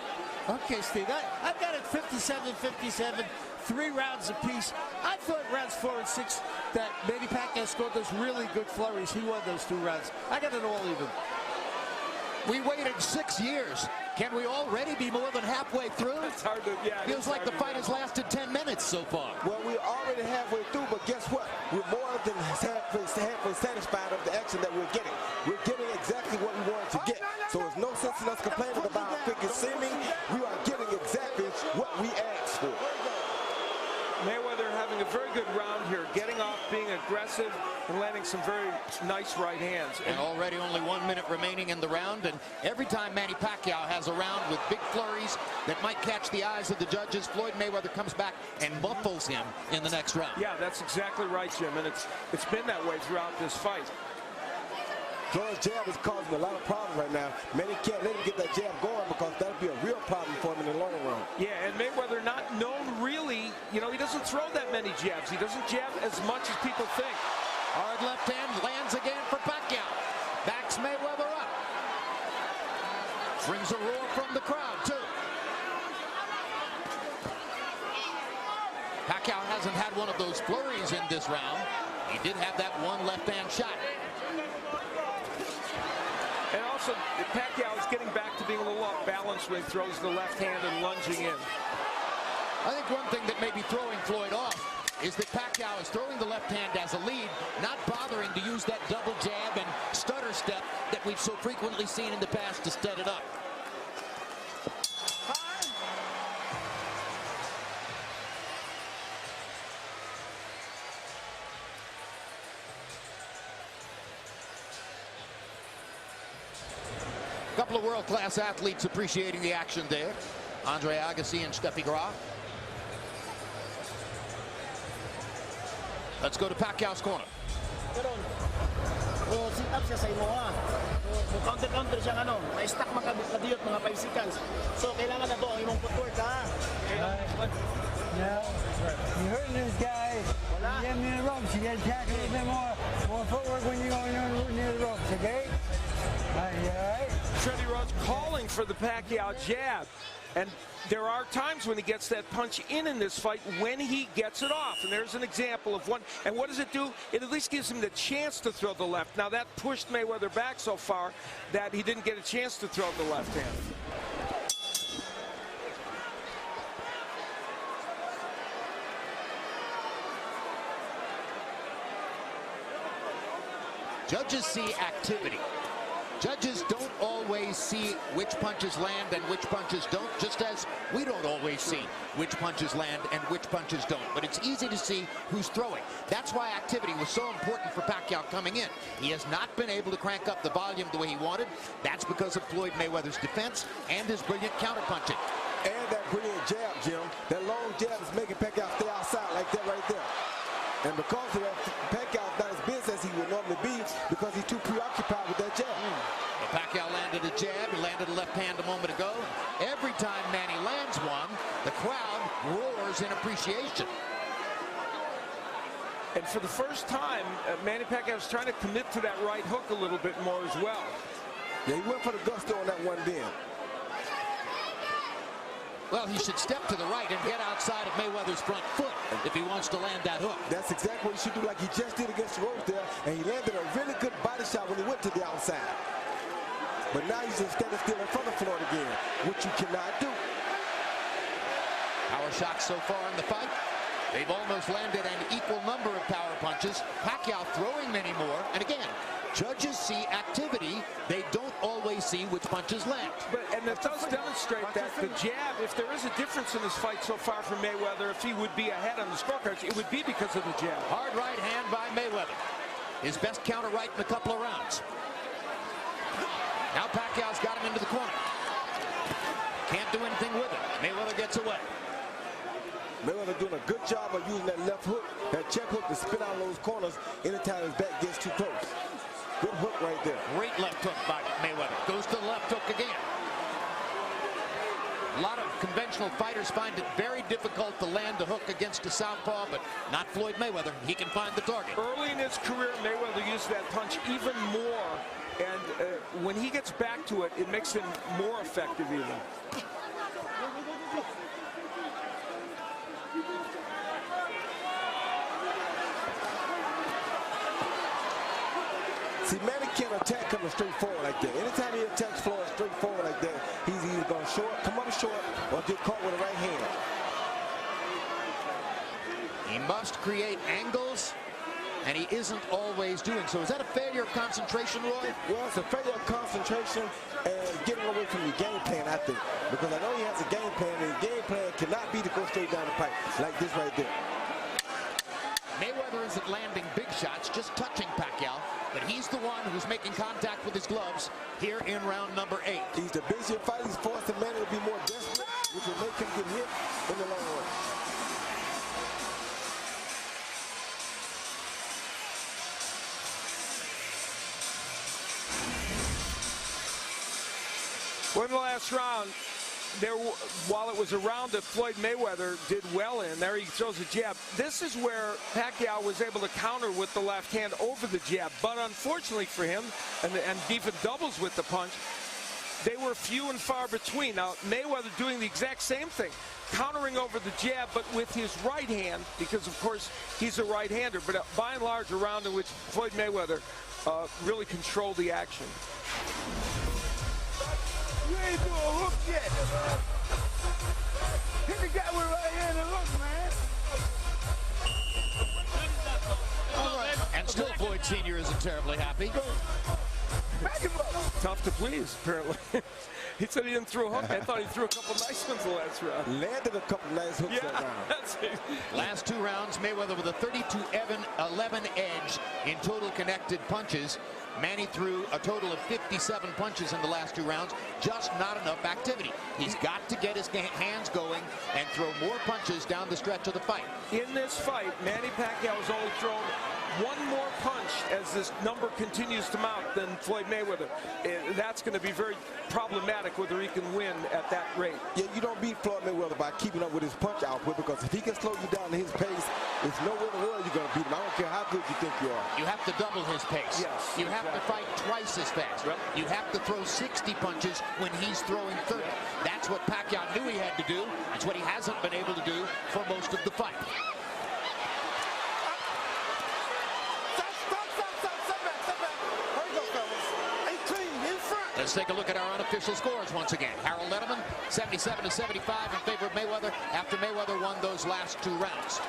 Okay, Steve, I've got it 57-57, 3 rounds apiece. I thought rounds 4 and 6 that Manny Pacquiao scored those really good flurries. He won those 2 rounds. I got it all even. We waited 6 years. Can we already be more than halfway through? It's hard to, yeah. Feels like the fight has lasted 10 minutes so far. Well, we're already halfway through, but guess what? We're more than halfway satisfied of the action that we're getting. We're getting exactly what we wanted to get. So there's no sense in us complaining about how quick it's seeming. We are getting exactly what we asked for. Mayweather having a very good round here, getting off, being aggressive, and landing some very nice right hands. And already only 1 minute remaining in the round, and every time Manny Pacquiao has a round with big flurries that might catch the eyes of the judges, Floyd Mayweather comes back and muffles him in the next round. Yeah, that's exactly right, Jim, and it's been that way throughout this fight. Floyd's jab is causing a lot of problems right now. Manny can't let him get that jab going because that'll be a real problem for him in the long run. Yeah, and Mayweather not known really, he doesn't throw that many jabs. He doesn't jab as much as people think. Hard left hand lands again for Pacquiao. Backs Mayweather up. Brings a roar from the crowd, too. Pacquiao hasn't had one of those flurries in this round. He did have that one left hand shot. And also, Pacquiao is getting back to being a little off balance when he throws the left hand and lunging in. I think one thing that may be throwing Floyd off is that Pacquiao is throwing the left hand as a lead, not bothering to use that double jab and stutter step that we've so frequently seen in the past to set it up. A couple of world-class athletes appreciating the action there. Andre Agassi and Steffi Graf. Let's go to Pacquiao's corner. Sit-up siya sa imo ha. Counter siya na-stack makadiyot mga 5 seconds. So kailangan na to ang imong footwork ha. Yeah, you hurting this guy. You get him near the ropes. You got to tackle a little bit more footwork when you're going near the ropes, okay? All right. Freddie Rhodes calling for the Pacquiao jab. And there are times when he gets that punch in this fight when he gets it off. And there's an example of one. And what does it do? It at least gives him the chance to throw the left. Now, that pushed Mayweather back so far that he didn't get a chance to throw the left hand. Judges see activity. Judges don't always see which punches land and which punches don't, just as we don't always see which punches land and which punches don't. But it's easy to see who's throwing. That's why activity was so important for Pacquiao coming in. He has not been able to crank up the volume the way he wanted. That's because of Floyd Mayweather's defense and his brilliant counterpunching. And that brilliant jab, Jim. That long jab is making Pacquiao stay outside like that right there. And because of that, Pacquiao's not as busy as he would normally be because he's too preoccupied with that jab. Well, Pacquiao landed a jab. He landed a left hand a moment ago. Every time Manny lands one, the crowd roars in appreciation. And for the first time, Manny Pacquiao is trying to commit to that right hook a little bit more as well. Yeah, he went for the gusto on that one then. Well, he should step to the right and get outside of Mayweather's front foot if he wants to land that hook. That's exactly what he should do, like he just did against the ropes there, and he landed a really good body shot when he went to the outside. But now he's just standing still in front of Floyd again, which you cannot do. Power shots so far in the fight. They've almost landed an equal number of power punches. Pacquiao throwing many more, and again, judges see activity. They don't always see which punches land. And it does demonstrate that the jab, if there is a difference in this fight so far for Mayweather, if he would be ahead on the scorecards, it would be because of the jab. Hard right hand by Mayweather. His best counter right in a couple of rounds. Now Pacquiao's got him into the corner. Can't do anything with it. Mayweather gets away. Mayweather doing a good job of using that left hook, that check hook to spin out those corners anytime his back gets too close. Good hook right there. Great left hook by Mayweather. Goes to the left hook again. A lot of conventional fighters find it very difficult to land a hook against a southpaw, but not Floyd Mayweather. He can find the target. Early in his career, Mayweather used that punch even more, and when he gets back to it, it makes him more effective even. See, Manny can't attack coming straight forward like that. Anytime he attacks Floyd straight forward like that, he's either going to come up short or get caught with a right hand. He must create angles, and he isn't always doing so. Is that a failure of concentration, Roy? Well, it's a failure of concentration and getting away from your game plan, I think. Because I know he has a game plan, and his game plan cannot be to go straight down the pipe like this right there. Mayweather isn't landing big shots, just touching Pacquiao, but he's the one who's making contact with his gloves here in round number 8. He's the busier fight. He's forcing Manny to be more desperate, which will make him get hit in the long run. Well, in the last round, while it was a round that Floyd Mayweather did well in, there he throws a jab. This is where Pacquiao was able to counter with the left hand over the jab. But unfortunately for him, and even doubles with the punch, they were few and far between. Now, Mayweather doing the exact same thing, countering over the jab, but with his right hand, because, of course, he's a right-hander. But by and large, a round in which Floyd Mayweather really controlled the action. You ain't do a hook yet. Hit the guy with right hand and look, man. All right. And still Floyd Sr. isn't terribly happy. Back him up. Tough to please, apparently. He said he didn't throw a hook. I thought he threw a couple nice ones the last round. Landed a couple nice hooks that round. That's it. Last 2 rounds, Mayweather with a 32-11 edge in total connected punches. Manny threw a total of 57 punches in the last 2 rounds, just not enough activity. He's got to get his hands going and throw more punches down the stretch of the fight. In this fight, Manny Pacquiao has only thrown one more punch as this number continues to mount than Floyd Mayweather. That's going to be very problematic whether he can win at that rate. Yeah, you don't beat Floyd Mayweather by keeping up with his punch output, because if he can slow you down to his pace, there's no way in the world you're going to beat him. I don't care how good you think you are. You have to double his pace. Yes, you have to fight twice as fast. Yep. You have to throw 60 punches when he's throwing 30. That's what Pacquiao knew he had to do. That's what he hasn't been able to do for most of the fight. Let's take a look at our unofficial scores once again. Harold Letterman, 77-75 in favor of Mayweather after Mayweather won those last 2 rounds.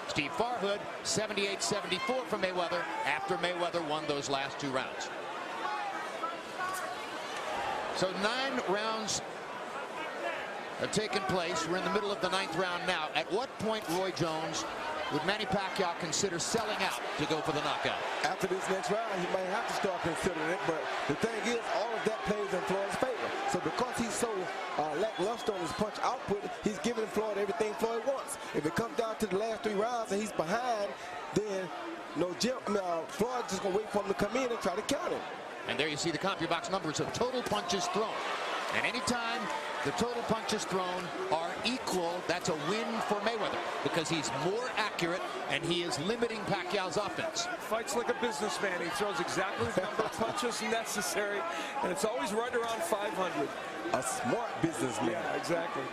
Steve Farhood, 78-74 for Mayweather after Mayweather won those last 2 rounds. So 9 rounds have taken place. We're in the middle of the 9th round now. At what point, Roy Jones, would Manny Pacquiao consider selling out to go for the knockout? After this next round, he might have to start considering it, but the thing is, all of that plays in Floyd's favor. So because he's so lackluster on his punch output, he's giving Floyd everything Floyd wants. If it comes down to the last 3 rounds and he's behind, then Floyd's just going to wait for him to come in and try to count him. And there you see the CompuBox numbers of total punches thrown. And anytime the total punches thrown are equal, that's a win for Mayweather, because he's more accurate and he is limiting Pacquiao's offense. Fights like a businessman. He throws exactly the number of punches necessary, and it's always right around 500. A smart businessman. Yeah, exactly.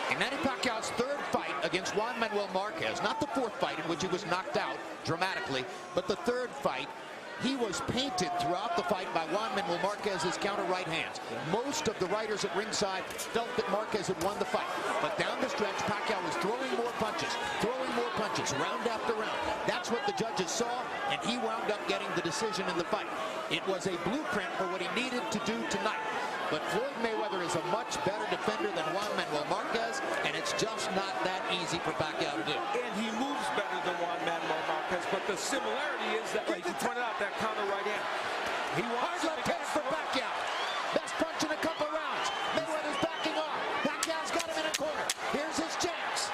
In Manny Pacquiao's 3rd fight against Juan Manuel Marquez, not the 4th fight in which he was knocked out dramatically, but the 3rd fight, he was painted throughout the fight by Juan Manuel Marquez's counter right hands. Most of the writers at ringside felt that Marquez had won the fight. But down the stretch, Pacquiao was throwing more punches, round after round. That's what the judges saw, and he wound up getting the decision in the fight. It was a blueprint for what he needed to do tonight. But Floyd Mayweather is a much better defender than Juan Manuel Marquez, and it's just not that easy for Pacquiao to do. And he moves better than Juan Manuel Marquez, but the similarity is that, like you pointed out, that counter right hand. He wants hard left hand for Pacquiao. Best punch in a couple rounds. Mayweather's backing off. Pacquiao's got him in a corner. Here's his chance.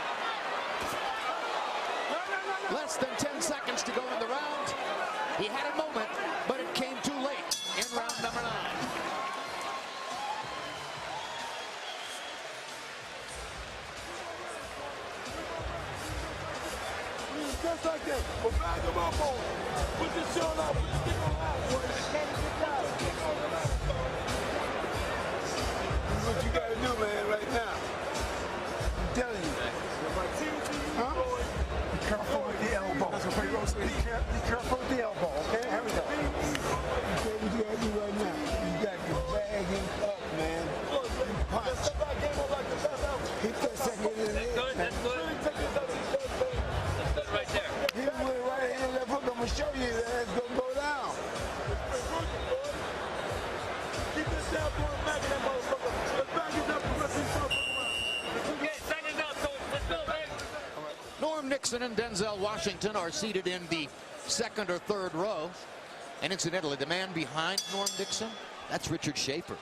Less than 10 seconds to go in the round. He had a moment, but it came too late in round number 9. Just like that. Well, back him up on. Put the shield up. Put the stick on out. This is what you got to do, man, right now. I'm telling you. Huh? Nixon and Denzel Washington are seated in the second or third row. And incidentally, the man behind Norm Nixon, that's Richard Schaefer,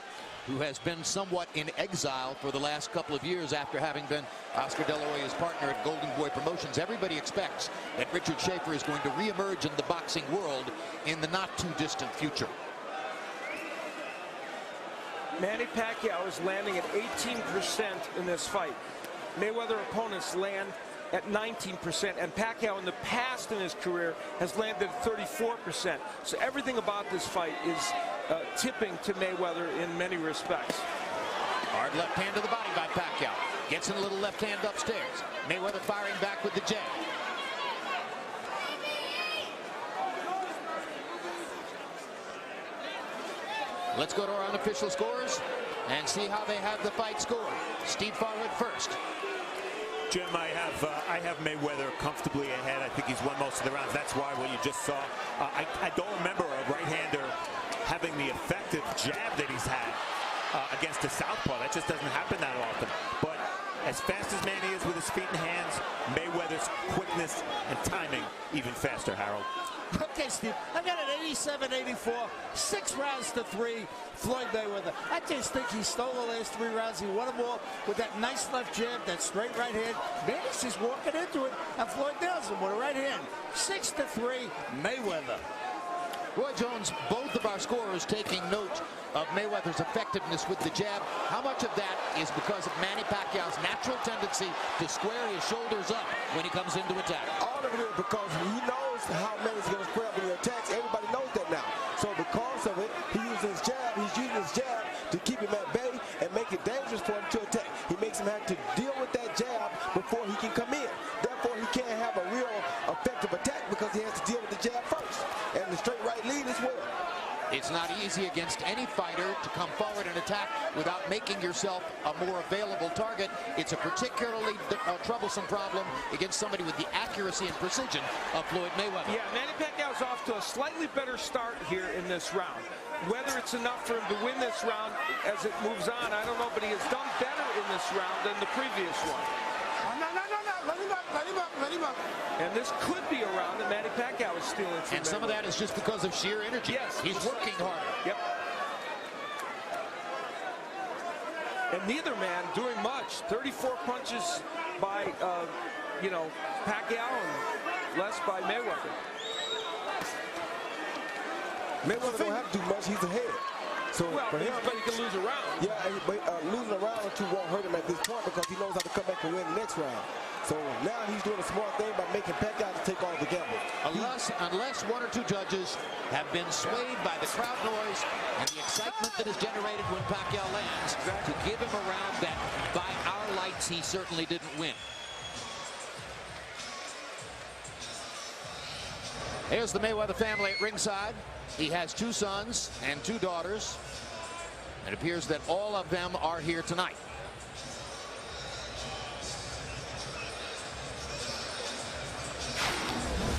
who has been somewhat in exile for the last couple of years after having been Oscar De La Hoya's partner at Golden Boy Promotions. Everybody expects that Richard Schaefer is going to reemerge in the boxing world in the not too distant future. Manny Pacquiao is landing at 18% in this fight. Mayweather opponents land at 19%, and Pacquiao in the past in his career has landed at 34%. So everything about this fight is tipping to Mayweather in many respects. Hard left hand to the body by Pacquiao. Gets in a little left hand upstairs. Mayweather firing back with the jab. Let's go to our unofficial scores and see how they have the fight scored. Steve Farwood first. Jim, I have Mayweather comfortably ahead. I think he's won most of the rounds. That's why what you just saw. I don't remember a right-hander having the effective jab that he's had against a southpaw. That just doesn't happen that often. But as fast as Manny is with his feet and hands, Mayweather's quickness and timing even faster, Harold. Okay, Steve, I got an 87-84, 6 rounds to 3, Floyd Mayweather. I just think he stole the last 3 rounds. He won them all with that nice left jab, that straight right hand. Manny's just walking into it, and Floyd nails him with a right hand. 6-3, Mayweather. Roy Jones, both of our scorers taking note of Mayweather's effectiveness with the jab. How much of that is because of Manny Pacquiao's natural tendency to square his shoulders up when he comes into attack? All of it is because he knows how Manny's going to square up when he attacks. Everybody knows that now. So because of it, he uses his jab. He's using his jab to keep him at bay and make it dangerous for him to attack. He makes him have to deal with that jab before he can come in. Therefore, he can't have a real effective attack because he has to deal with the jab first. And the straight right lead as well. It's not easy against any fighter to come forward and attack without making yourself a more available target. It's a particularly troublesome problem against somebody with the accuracy and precision of Floyd Mayweather. Yeah, Manny Pacquiao's off to a slightly better start here in this round. Whether it's enough for him to win this round as it moves on, I don't know, but he has done better in this round than the previous one. No. Let him up. And this could be a round that Manny Pacquiao is stealing from And some of that is just because of sheer energy. Yes. He's working harder. Yep. And neither man doing much. 34 punches by, Pacquiao and less by Mayweather. Mayweather don't have to do much. He's ahead. So well, for him, but he can lose a round. Yeah, but losing a round or two won't hurt him at this point because he knows how to come back and win the next round. So now he's doing a smart thing by making Pacquiao to take all the gamble. Unless one or two judges have been swayed by the crowd noise and the excitement that is generated when Pacquiao lands to give him a round that, by our lights, he certainly didn't win. Here's the Mayweather family at ringside. He has 2 sons and 2 daughters. It appears that all of them are here tonight.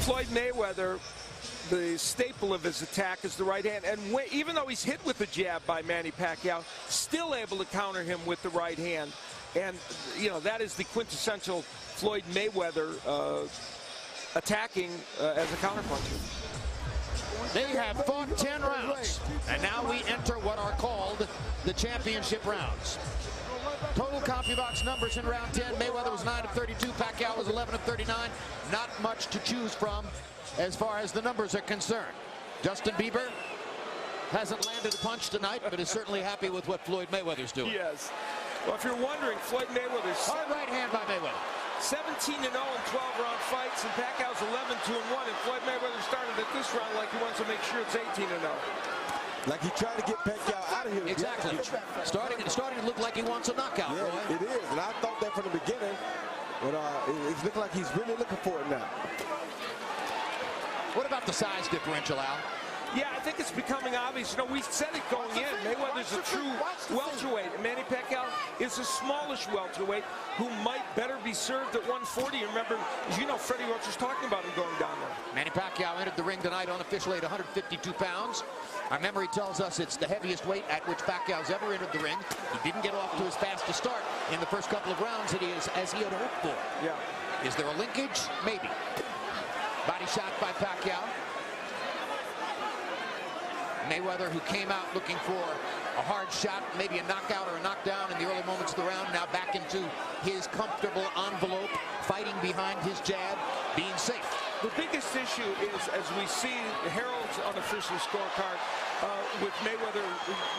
Floyd Mayweather, the staple of his attack is the right hand. And even though he's hit with the jab by Manny Pacquiao, still able to counter him with the right hand. And, that is the quintessential Floyd Mayweather attacking as a counterpuncher. They have fought 10 rounds, and now we enter what are called the championship rounds. Total CompuBox numbers in round 10. Mayweather was 9 of 32. Pacquiao was 11 of 39. Not much to choose from as far as the numbers are concerned. Justin Bieber hasn't landed a punch tonight, but is certainly happy with what Floyd Mayweather's doing. Yes. Well, if you're wondering, Floyd Mayweather's hard right hand by Mayweather. 17-0 in 12-round fights, and Pacquiao's 11-2-1, and Floyd Mayweather started at this round like he wants to make sure it's 18-0. Like he tried to get Pacquiao out of here. Exactly. Starting to look like he wants a knockout. Yeah, Roy. it is, and I thought that from the beginning, but it's looking like he's really looking for it now. What about the size differential, Al? Yeah, I think it's becoming obvious. You know, we said it going in. Mayweather's a true welterweight. And Manny Pacquiao is a smallish welterweight who might better be served at 140. And remember, as you know, Freddie Roach was talking about him going down there. Manny Pacquiao entered the ring tonight unofficially at 152 pounds. Our memory tells us it's the heaviest weight at which Pacquiao's ever entered the ring. He didn't get off to his fastest start in the first couple of rounds as he had hoped for. Yeah. Is there a linkage? Maybe. Body shot by Pacquiao. Mayweather, who came out looking for a hard shot, maybe a knockout or a knockdown in the early moments of the round, now back into his comfortable envelope, fighting behind his jab, being safe. The biggest issue is, as we see Harold's unofficial scorecard, with Mayweather,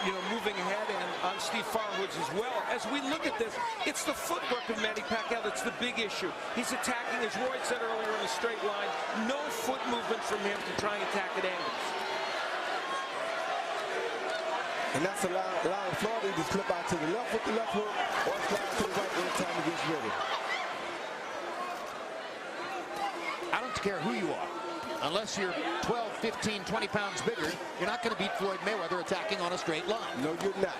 you know, moving ahead, and on Steve Farhood's as well. As we look at this, it's the footwork of Manny Pacquiao that's the big issue. He's attacking, as Roy said earlier, in a straight line. No foot movement from him to try and attack at angles. And that's allowing Floyd to slip out to the left with the left hook or slide to the right anytime he gets ready. I don't care who you are. Unless you're 12, 15, 20 pounds bigger, you're not going to beat Floyd Mayweather attacking on a straight line. No, you're not.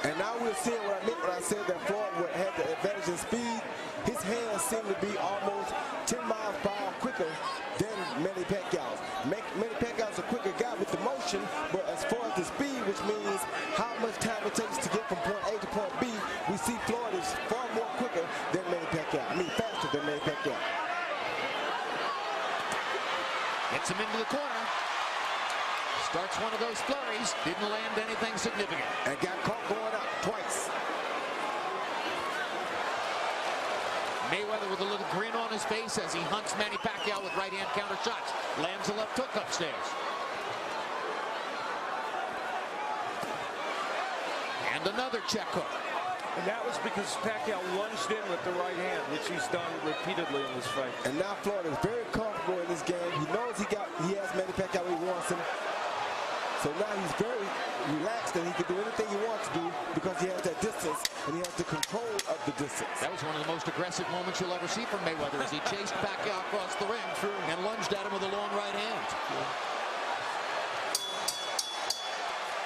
And now we're seeing what I meant when I said that Floyd had the advantage in speed. His hands seem to be almost 10 miles per hour quicker than Manny Pacquiao's. Manny Pacquiao's a quicker guy with the motion, but as far as the speed, which means how much time it takes to get from point A to point B, we see Floyd is far more quicker than Manny Pacquiao. I mean, faster than Manny Pacquiao. Gets him into the corner. Starts one of those flurries. Didn't land anything significant. And got caught going up twice. Mayweather with a little grin on his face as he hunts Manny Pacquiao with right-hand counter shots. Lands a left hook upstairs. And another check hook. And that was because Pacquiao lunged in with the right hand, which he's done repeatedly in this fight. And now Floyd is very comfortable in this game. He knows he has Manny Pacquiao where he wants him. So now he's very relaxed and he can do anything he wants to do because he has that distance and he has the control of the distance. That was one of the most aggressive moments you'll ever see from Mayweather as he chased Pacquiao across the ring and lunged at him with a long right hand.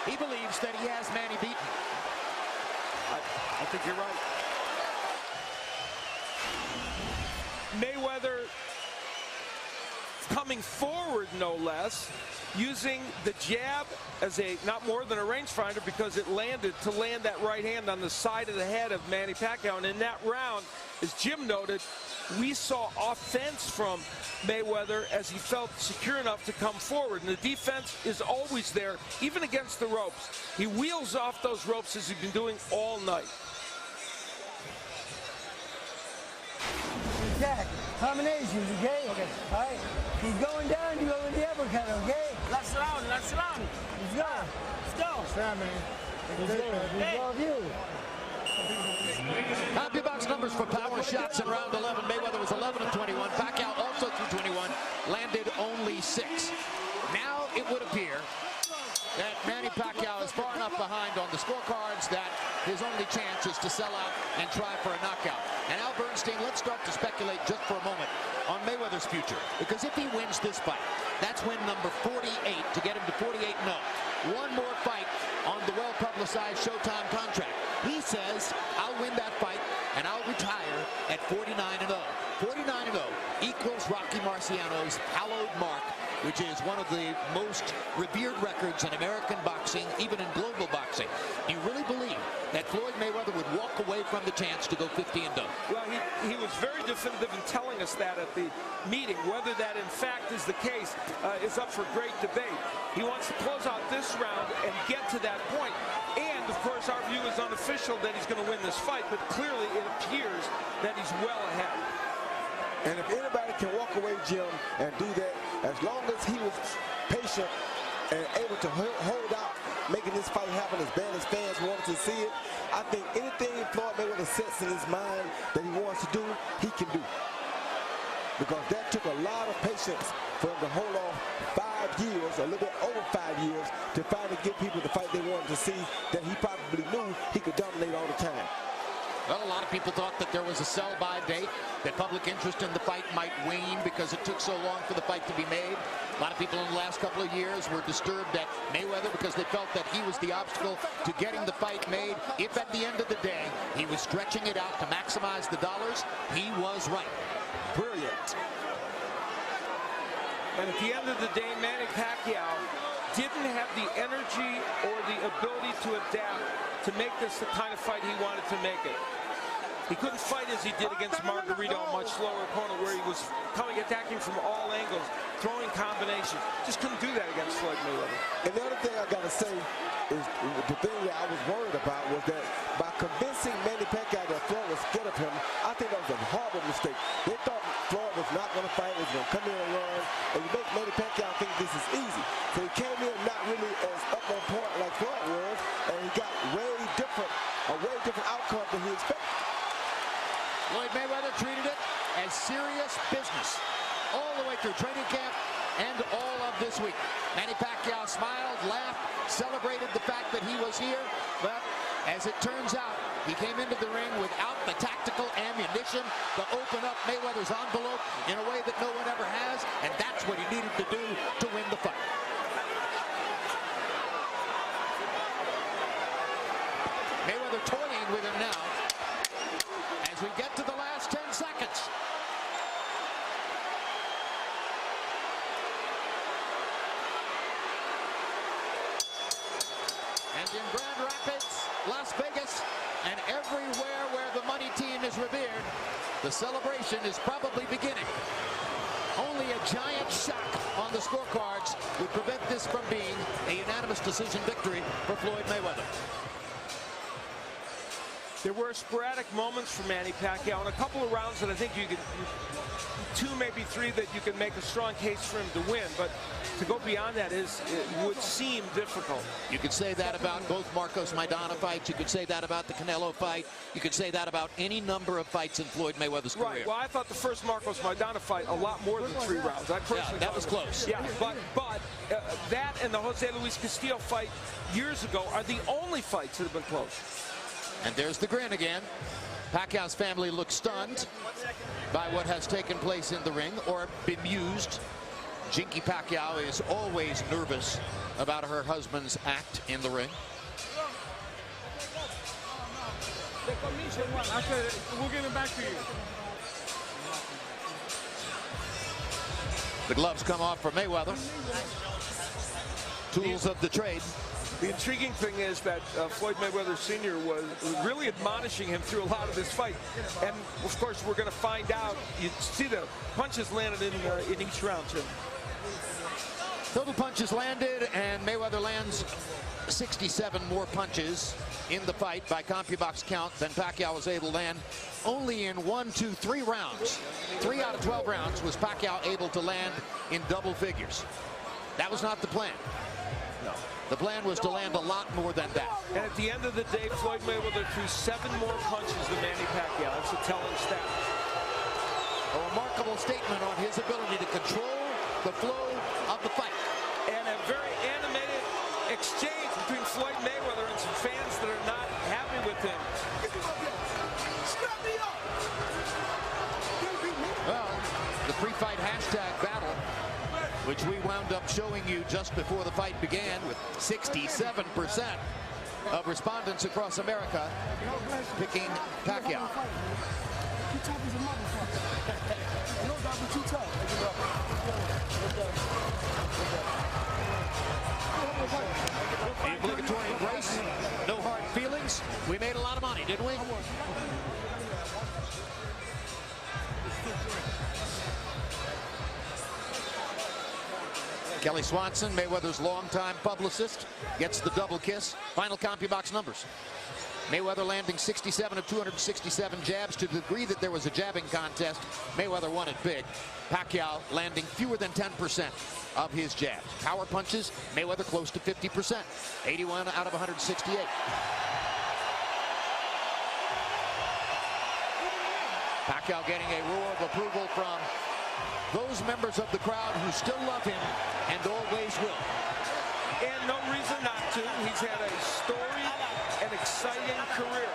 He believes that he has Manny beaten. I think you're right. Mayweather coming forward, no less, using the jab as not more than a rangefinder because it landed to land that right hand on the side of the head of Manny Pacquiao. And in that round, as Jim noted, we saw offense from Mayweather as he felt secure enough to come forward. And the defense is always there, even against the ropes. He wheels off those ropes as he's been doing all night. Attack, combinations, okay? Okay. All right. He's going down, you go with the uppercut, okay? Last round, last round. Let's go. Let's go. Let's go. Let's go, you. Happy box numbers for power shots in round 11. Mayweather was 11 of 21. Pacquiao also threw 21, landed only 6. Now it would appear that Manny Pacquiao is far enough behind on the scorecards that his only chance is to sell out and try for a knockout. And Al Bernstein, let's start to speculate just for a moment on Mayweather's future. Because if he wins this fight, that's win number 48 to get him to 48-0. One more fight on the well-publicized Showtime contract. He says, I'll win that fight and I'll retire at 49-0. 49-0 equals Rocky Marciano's hallowed mark, which is one of the most revered records in American boxing, even in global boxing. Do you really believe that Floyd Mayweather would walk away from the chance to go 50-0? Well, he was very definitive in telling us that at the meeting. Whether that in fact is the case is up for great debate. He wants to close out this round and get to that point. And, of course, our view is unofficial that he's going to win this fight, but clearly it appears that he's well ahead. And if anybody can walk away, Jim, and do that, as long as he was patient and able to hold out, making this fight happen as bad as fans wanted to see it, I think anything Floyd Mayweather sets in his mind that he wants to do, he can do. Because that took a lot of patience for him to hold off 5 years, a little bit over 5 years, to finally give people the fight they wanted to see that he probably knew he could dominate all the time. Well, a lot lot of people thought that there was a sell-by date, that public interest in the fight might wane because it took so long for the fight to be made. A lot of people in the last couple of years were disturbed at Mayweather because they felt that he was the obstacle to getting the fight made. If at the end of the day he was stretching it out to maximize the dollars, he was right. Brilliant. And at the end of the day, Manny Pacquiao didn't have the energy or the ability to adapt to make this the kind of fight he wanted to make it. He couldn't fight as he did against Margarito, a much slower opponent, where he was attacking from all angles, throwing combinations. Just couldn't do that against Floyd Mayweather. And the other thing I got to say is the thing that I was worried about was that by convincing Manny Pacquiao that Floyd was scared of him, I think that was a horrible mistake. They thought Floyd was not going to fight, was going to come in and run, and you make Manny Pacquiao think this is easy. So he came in not really as up on point like Floyd was, and he got a way different outcome than he expected. Floyd Mayweather treated it as serious business all the way through training camp and all of this week. Manny Pacquiao smiled, laughed, celebrated the fact that he was here, but as it turns out, he came into the ring without the tactical ammunition to open up Mayweather's envelope in a way that no one ever has, and that's what he needed to do to win the fight. Mayweather toying with him now as we get to the last 10 seconds. And in Grand Rapids, Las Vegas, and everywhere where the money team is revered, the celebration is probably beginning. Only a giant shock on the scorecards would prevent this from being a unanimous decision victory for Floyd Mayweather. There were sporadic moments for Manny Pacquiao and a couple of rounds that I think you could, 2, maybe 3, that you could make a strong case for him to win. But to go beyond that it would seem difficult. You could say that about both Marcos Maidana fights. You could say that about the Canelo fight. You could say that about any number of fights in Floyd Mayweather's career. Right. Well, I thought the first Marcos Maidana fight a lot more than 3 rounds. I personally that was close. Yeah, but that and the Jose Luis Castillo fight years ago are the only fights that have been close. And there's the grin again. Pacquiao's family looks stunned by what has taken place in the ring, or bemused. Jinky Pacquiao is always nervous about her husband's act in the ring. We'll get it back to you. The gloves come off for Mayweather. Tools of the trade. The intriguing thing is that Floyd Mayweather Sr. was really admonishing him through a lot of this fight. And, of course, we're going to find out. You see the punches landed in each round, too. Total punches landed, and Mayweather lands 67 more punches in the fight by CompuBox count than Pacquiao was able to land. Only in 1, 2, 3 rounds, 3 out of 12 rounds, was Pacquiao able to land in double figures. That was not the plan. No. The plan was to land a lot more than that. And at the end of the day, Floyd Mayweather threw 7 more punches than Manny Pacquiao. That's a telling stat. A remarkable statement on his ability to control the flow of the fight. And a very animated exchange between Floyd Mayweather and some fans that are not happy with him. Well, the pre-fight hashtag battle, which we wound up showing you just before the fight began, with 67% of respondents across America picking Pacquiao. The obligatory embrace, no hard feelings. We made a lot of money, didn't we? Kelly Swanson, Mayweather's longtime publicist, gets the double kiss. Final CompuBox numbers. Mayweather landing 67 of 267 jabs. To the degree that there was a jabbing contest, Mayweather won it big. Pacquiao landing fewer than 10% of his jabs. Power punches, Mayweather close to 50%. 81 out of 168. Pacquiao getting a roar of approval from those members of the crowd who still love him and always will. And no reason not to. He's had a storied and exciting career.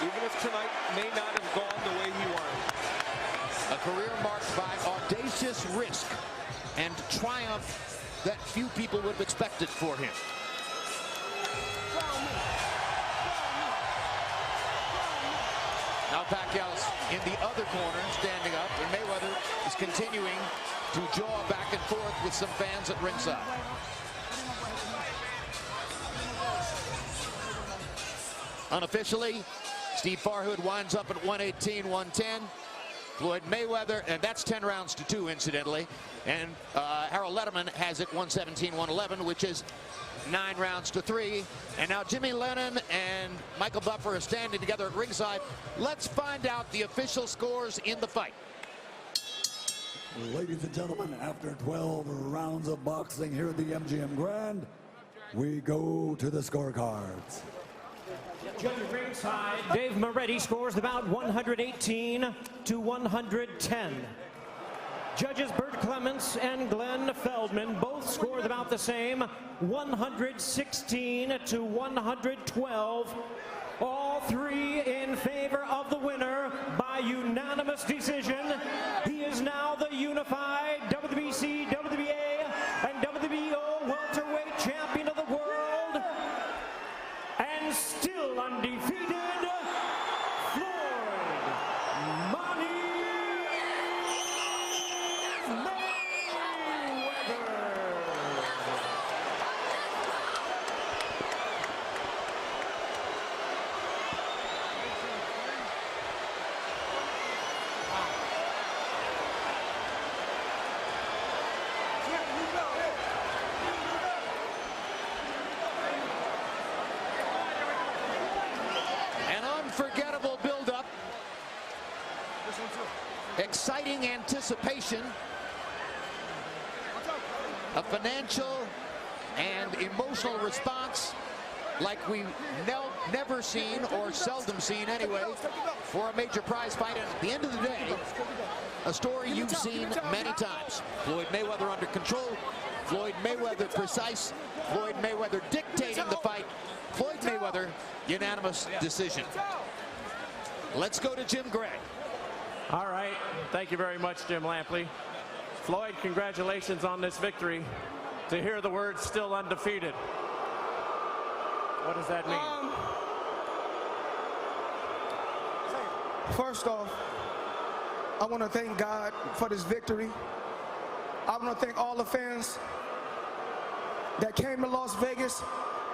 even if tonight may not have gone the way he wanted. A career marked by audacious risk and triumph that few people would have expected for him. Now Pacquiao's in the other corner, standing up, and Mayweather is continuing to jaw back and forth with some fans at ringside. Unofficially, Steve Farhood winds up at 118-110. Floyd Mayweather, and that's 10 rounds to 2, incidentally. And Harold Letterman has it 117-111, which is 9 rounds to 3. And now Jimmy Lennon and Michael Buffer are standing together at ringside. Let's find out the official scores in the fight. Ladies and gentlemen, after 12 rounds of boxing here at the MGM Grand, we go to the scorecards. Judge at ringside, Dave Moretti scores the bout 118-110. Judges Bert Clements and Glenn Feldman both scored about the same, 116-112. All three in favor of the winner by unanimous decision. He is now the unified WBC, WBA, and WBO welterweight champion of the world, and still undefeated, Floyd Mayweather. Unforgettable build-up, exciting anticipation, a financial and emotional response like we've never seen, or seldom seen anyway, for a major prize fight. And at the end of the day, a story you've seen many times. Floyd Mayweather under control, Floyd Mayweather precise, Floyd Mayweather dictating the fight, Floyd Mayweather unanimous decision. Let's go to Jim Gray. All right, thank you very much, Jim Lampley. Floyd, congratulations on this victory. To hear the words "still undefeated," what does that mean? First off, I want to thank God for this victory. I want to thank all the fans that came to Las Vegas.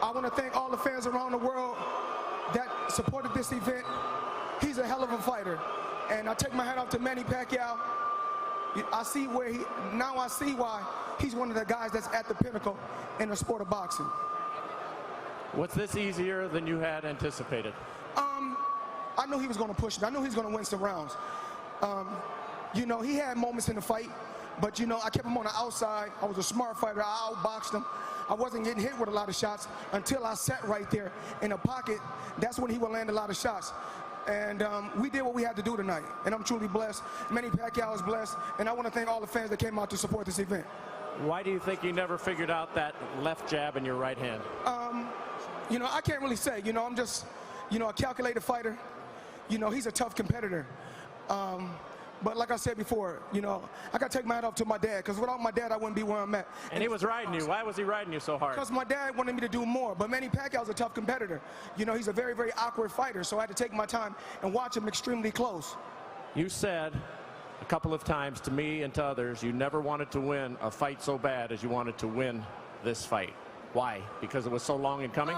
I want to thank all the fans around the world that supported this event. He's a hell of a fighter, and I take my hat off to Manny Pacquiao. I see where now I see why he's one of the guys that's at the pinnacle in the sport of boxing. Was this easier than you had anticipated? I knew he was going to push it. I knew he was going to win some rounds. You know, he had moments in the fight, but you know, I kept him on the outside. I was a smart fighter. I outboxed him. I wasn't getting hit with a lot of shots until I sat right there in the pocket. That's when he would land a lot of shots. And we did what we had to do tonight, and I'm truly blessed. Manny Pacquiao is blessed, and I want to thank all the fans that came out to support this event. Why do you think you never figured out that left jab in your right hand? You know, I can't really say. You know, I'm just, you know, a calculated fighter. You know, he's a tough competitor. But like I said before, you know, I got to take my hat off to my dad, because without my dad, I wouldn't be where I'm at. And he was riding you. Why was he riding you so hard? Because my dad wanted me to do more. But Manny Pacquiao's a tough competitor. You know, he's a very, very awkward fighter, so I had to take my time and watch him extremely close. You said a couple of times to me and to others, you never wanted to win a fight so bad as you wanted to win this fight. Why? Because it was so long in coming?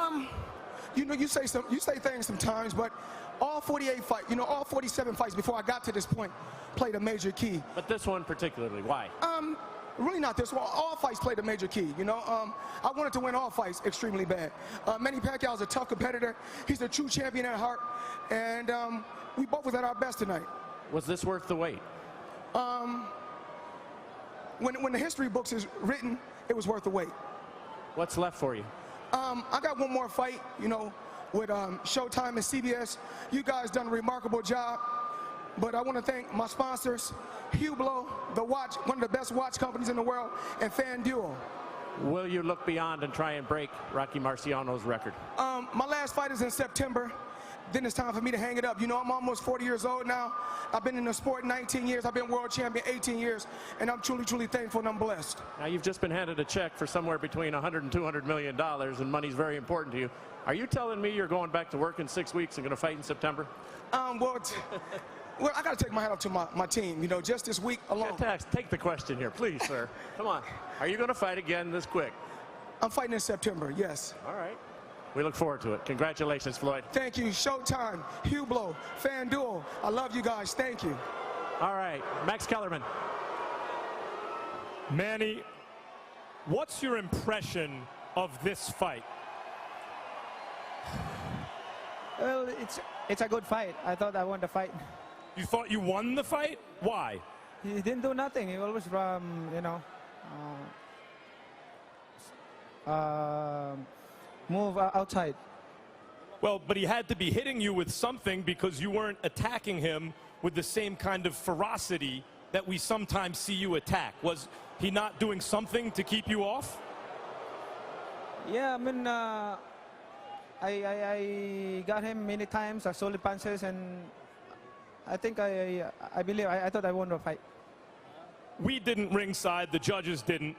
You know, you say things sometimes, but all 48 fights, you know, all 47 fights before I got to this point played a major key. But this one particularly, why? Really not this one. All fights played a major key, you know. I wanted to win all fights extremely bad. Manny Pacquiao is a tough competitor. He's a true champion at heart, and we both was at our best tonight. Was this worth the wait? When the history books is written, it was worth the wait. What's left for you? I got one more fight, you know, with Showtime and CBS. You guys done a remarkable job. But I want to thank my sponsors, Hublot, the watch, one of the best watch companies in the world, and FanDuel. Will you look beyond and try and break Rocky Marciano's record? My last fight is in September. then it's time for me to hang it up. You know, I'm almost 40 years old now. I've been in the sport 19 years. I've been world champion 18 years, and I'm truly, truly thankful and I'm blessed. Now, you've just been handed a check for somewhere between $100 and $200 million, and money's very important to you. Are you telling me you're going back to work in 6 weeks and going to fight in September? Well, I got to take my hat off to my team. You know, just this week alone. Take the question here, please, sir. Come on. Are you going to fight again this quick? I'm fighting in September, yes. All right. We look forward to it. Congratulations, Floyd. Thank you. Showtime, Hublot, FanDuel. I love you guys. Thank you. All right. Max Kellerman. Manny, what's your impression of this fight? Well, it's a good fight. I thought I won the fight. You thought you won the fight? Why? He didn't do nothing. He always, move outside. Well, but he had to be hitting you with something because you weren't attacking him with the same kind of ferocity that we sometimes see you attack. Was he not doing something to keep you off? Yeah, I mean, I got him many times, solid punches, and I think I thought I won the fight. We didn't ringside, the judges didn't.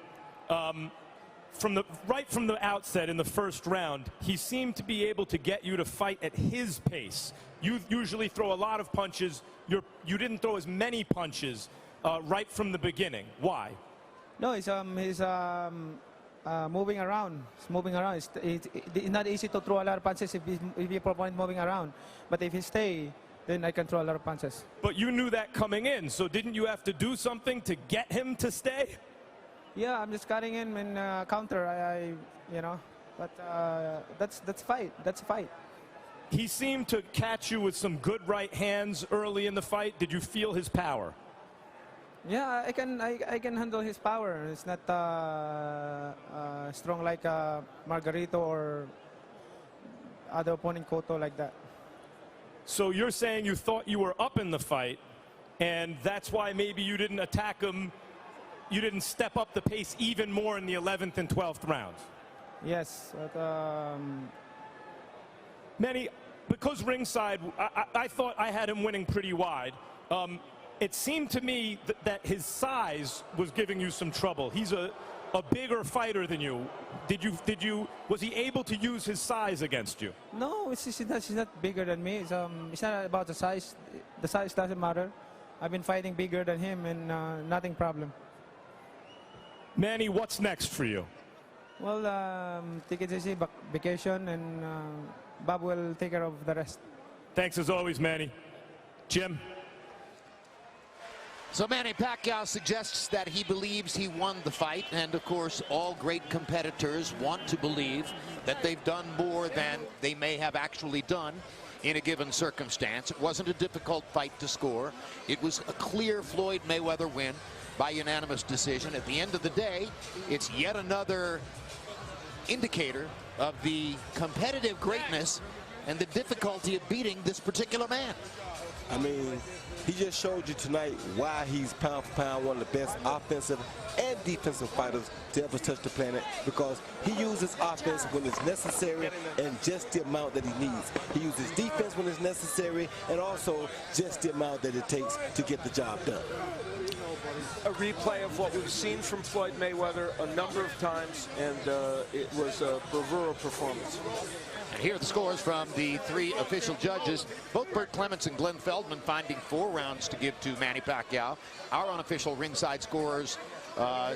Right from the outset in the first round, he seemed to be able to get you to fight at his pace. You usually throw a lot of punches. You didn't throw as many punches right from the beginning. Why? No, he's moving around. He's moving around. It's not easy to throw a lot of punches if your opponent moving around. But if he stay, then I can throw a lot of punches. But you knew that coming in, so didn't you have to do something to get him to stay? Yeah, I'm just cutting him in counter. But that's fight. That's a fight. He seemed to catch you with some good right hands early in the fight. Did you feel his power? Yeah, I can handle his power. It's not strong like Margarito or other opponent Cotto like that. So you're saying you thought you were up in the fight, and that's why maybe you didn't attack him. You didn't step up the pace even more in the 11th and 12th rounds. Yes, but Manny, because ringside, I thought I had him winning pretty wide. It seemed to me that his size was giving you some trouble. He's a bigger fighter than you. Was he able to use his size against you? No, he's not bigger than me. It's not about the size. The size doesn't matter. I've been fighting bigger than him, and nothing problem. Manny, what's next for you? Well, take it easy, vacation, and Bob will take care of the rest. Thanks as always, Manny. Jim? So Manny Pacquiao suggests that he believes he won the fight, and of course all great competitors want to believe that they've done more than they may have actually done in a given circumstance. It wasn't a difficult fight to score. It was a clear Floyd Mayweather win by unanimous decision. At the end of the day, it's yet another indicator of the competitive greatness and the difficulty of beating this particular man. I mean, he just showed you tonight why he's pound for pound one of the best offensive and defensive fighters to ever touch the planet, because he uses offense when it's necessary and just the amount that he needs. He uses defense when it's necessary and also just the amount that it takes to get the job done. A replay of what we've seen from Floyd Mayweather a number of times, and it was a bravura performance. And here are the scores from the three official judges. Both Burt Clements and Glenn Feldman finding 4 rounds to give to Manny Pacquiao. Our unofficial ringside scorers,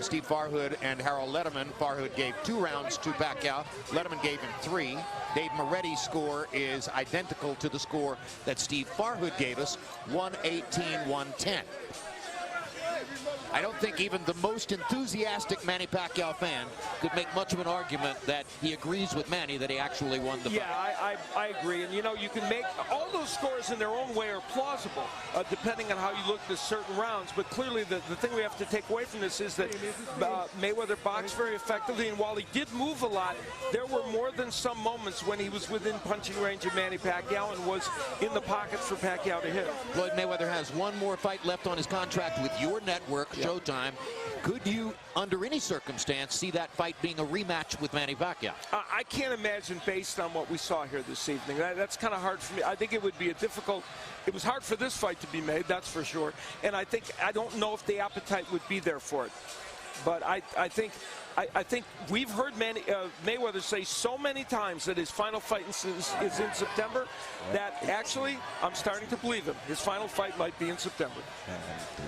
Steve Farhood and Harold Letterman. Farhood gave 2 rounds to Pacquiao. Letterman gave him 3. Dave Moretti's score is identical to the score that Steve Farhood gave us, 118-110. I don't think even the most enthusiastic Manny Pacquiao fan could make much of an argument that he agrees with Manny that he actually won the fight. Yeah, I agree. And, you know, you can make all those scores in their own way are plausible, depending on how you look at certain rounds. But clearly, the thing we have to take away from this is that Mayweather boxed very effectively. And while he did move a lot, there were more than some moments when he was within punching range of Manny Pacquiao and was in the pockets for Pacquiao to hit. Floyd Mayweather has 1 more fight left on his contract with your network. network, Showtime. Could you, under any circumstance, see that fight being a rematch with Manny Pacquiao? I can't imagine, based on what we saw here this evening. That's kind of hard for me. I think it would be it was hard for this fight to be made, that's for sure. And I don't know if the appetite would be there for it. But I think we've heard Mayweather say so many times that his final fight is in September that actually I'm starting to believe him. His final fight might be in September.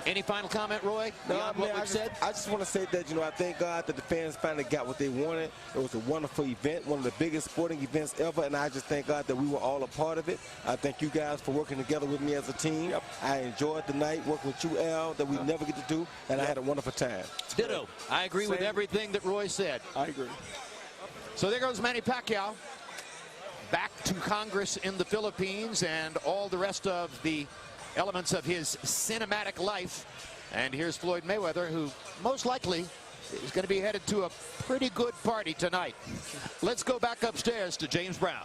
Any final comment, Roy? No, man, I just want to say that, I thank God that the fans finally got what they wanted. It was a wonderful event, one of the biggest sporting events ever, and I just thank God that we were all a part of it. I thank you guys for working together with me as a team. I enjoyed the night working with you, Al, that we never get to do, and I had a wonderful time. Ditto. I agree with everything that Roy said. I agree. So there goes Manny Pacquiao back to Congress in the Philippines and all the rest of the elements of his cinematic life. And here's Floyd Mayweather, who most likely is going to be headed to a pretty good party tonight. Let's go back upstairs to James Brown.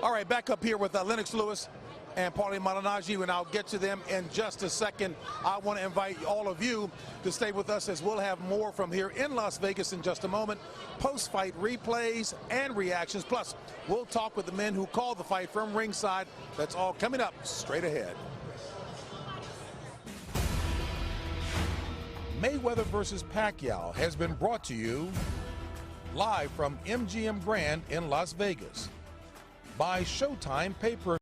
All right, back up here with Lennox Lewis and Paulie Malignaggi, and I'll get to them in just a second. I want to invite all of you to stay with us as we'll have more from here in Las Vegas in just a moment. Post-fight replays and reactions. Plus, we'll talk with the men who called the fight from ringside. That's all coming up straight ahead. Mayweather versus Pacquiao has been brought to you live from MGM Grand in Las Vegas by Showtime Pay-Per-View.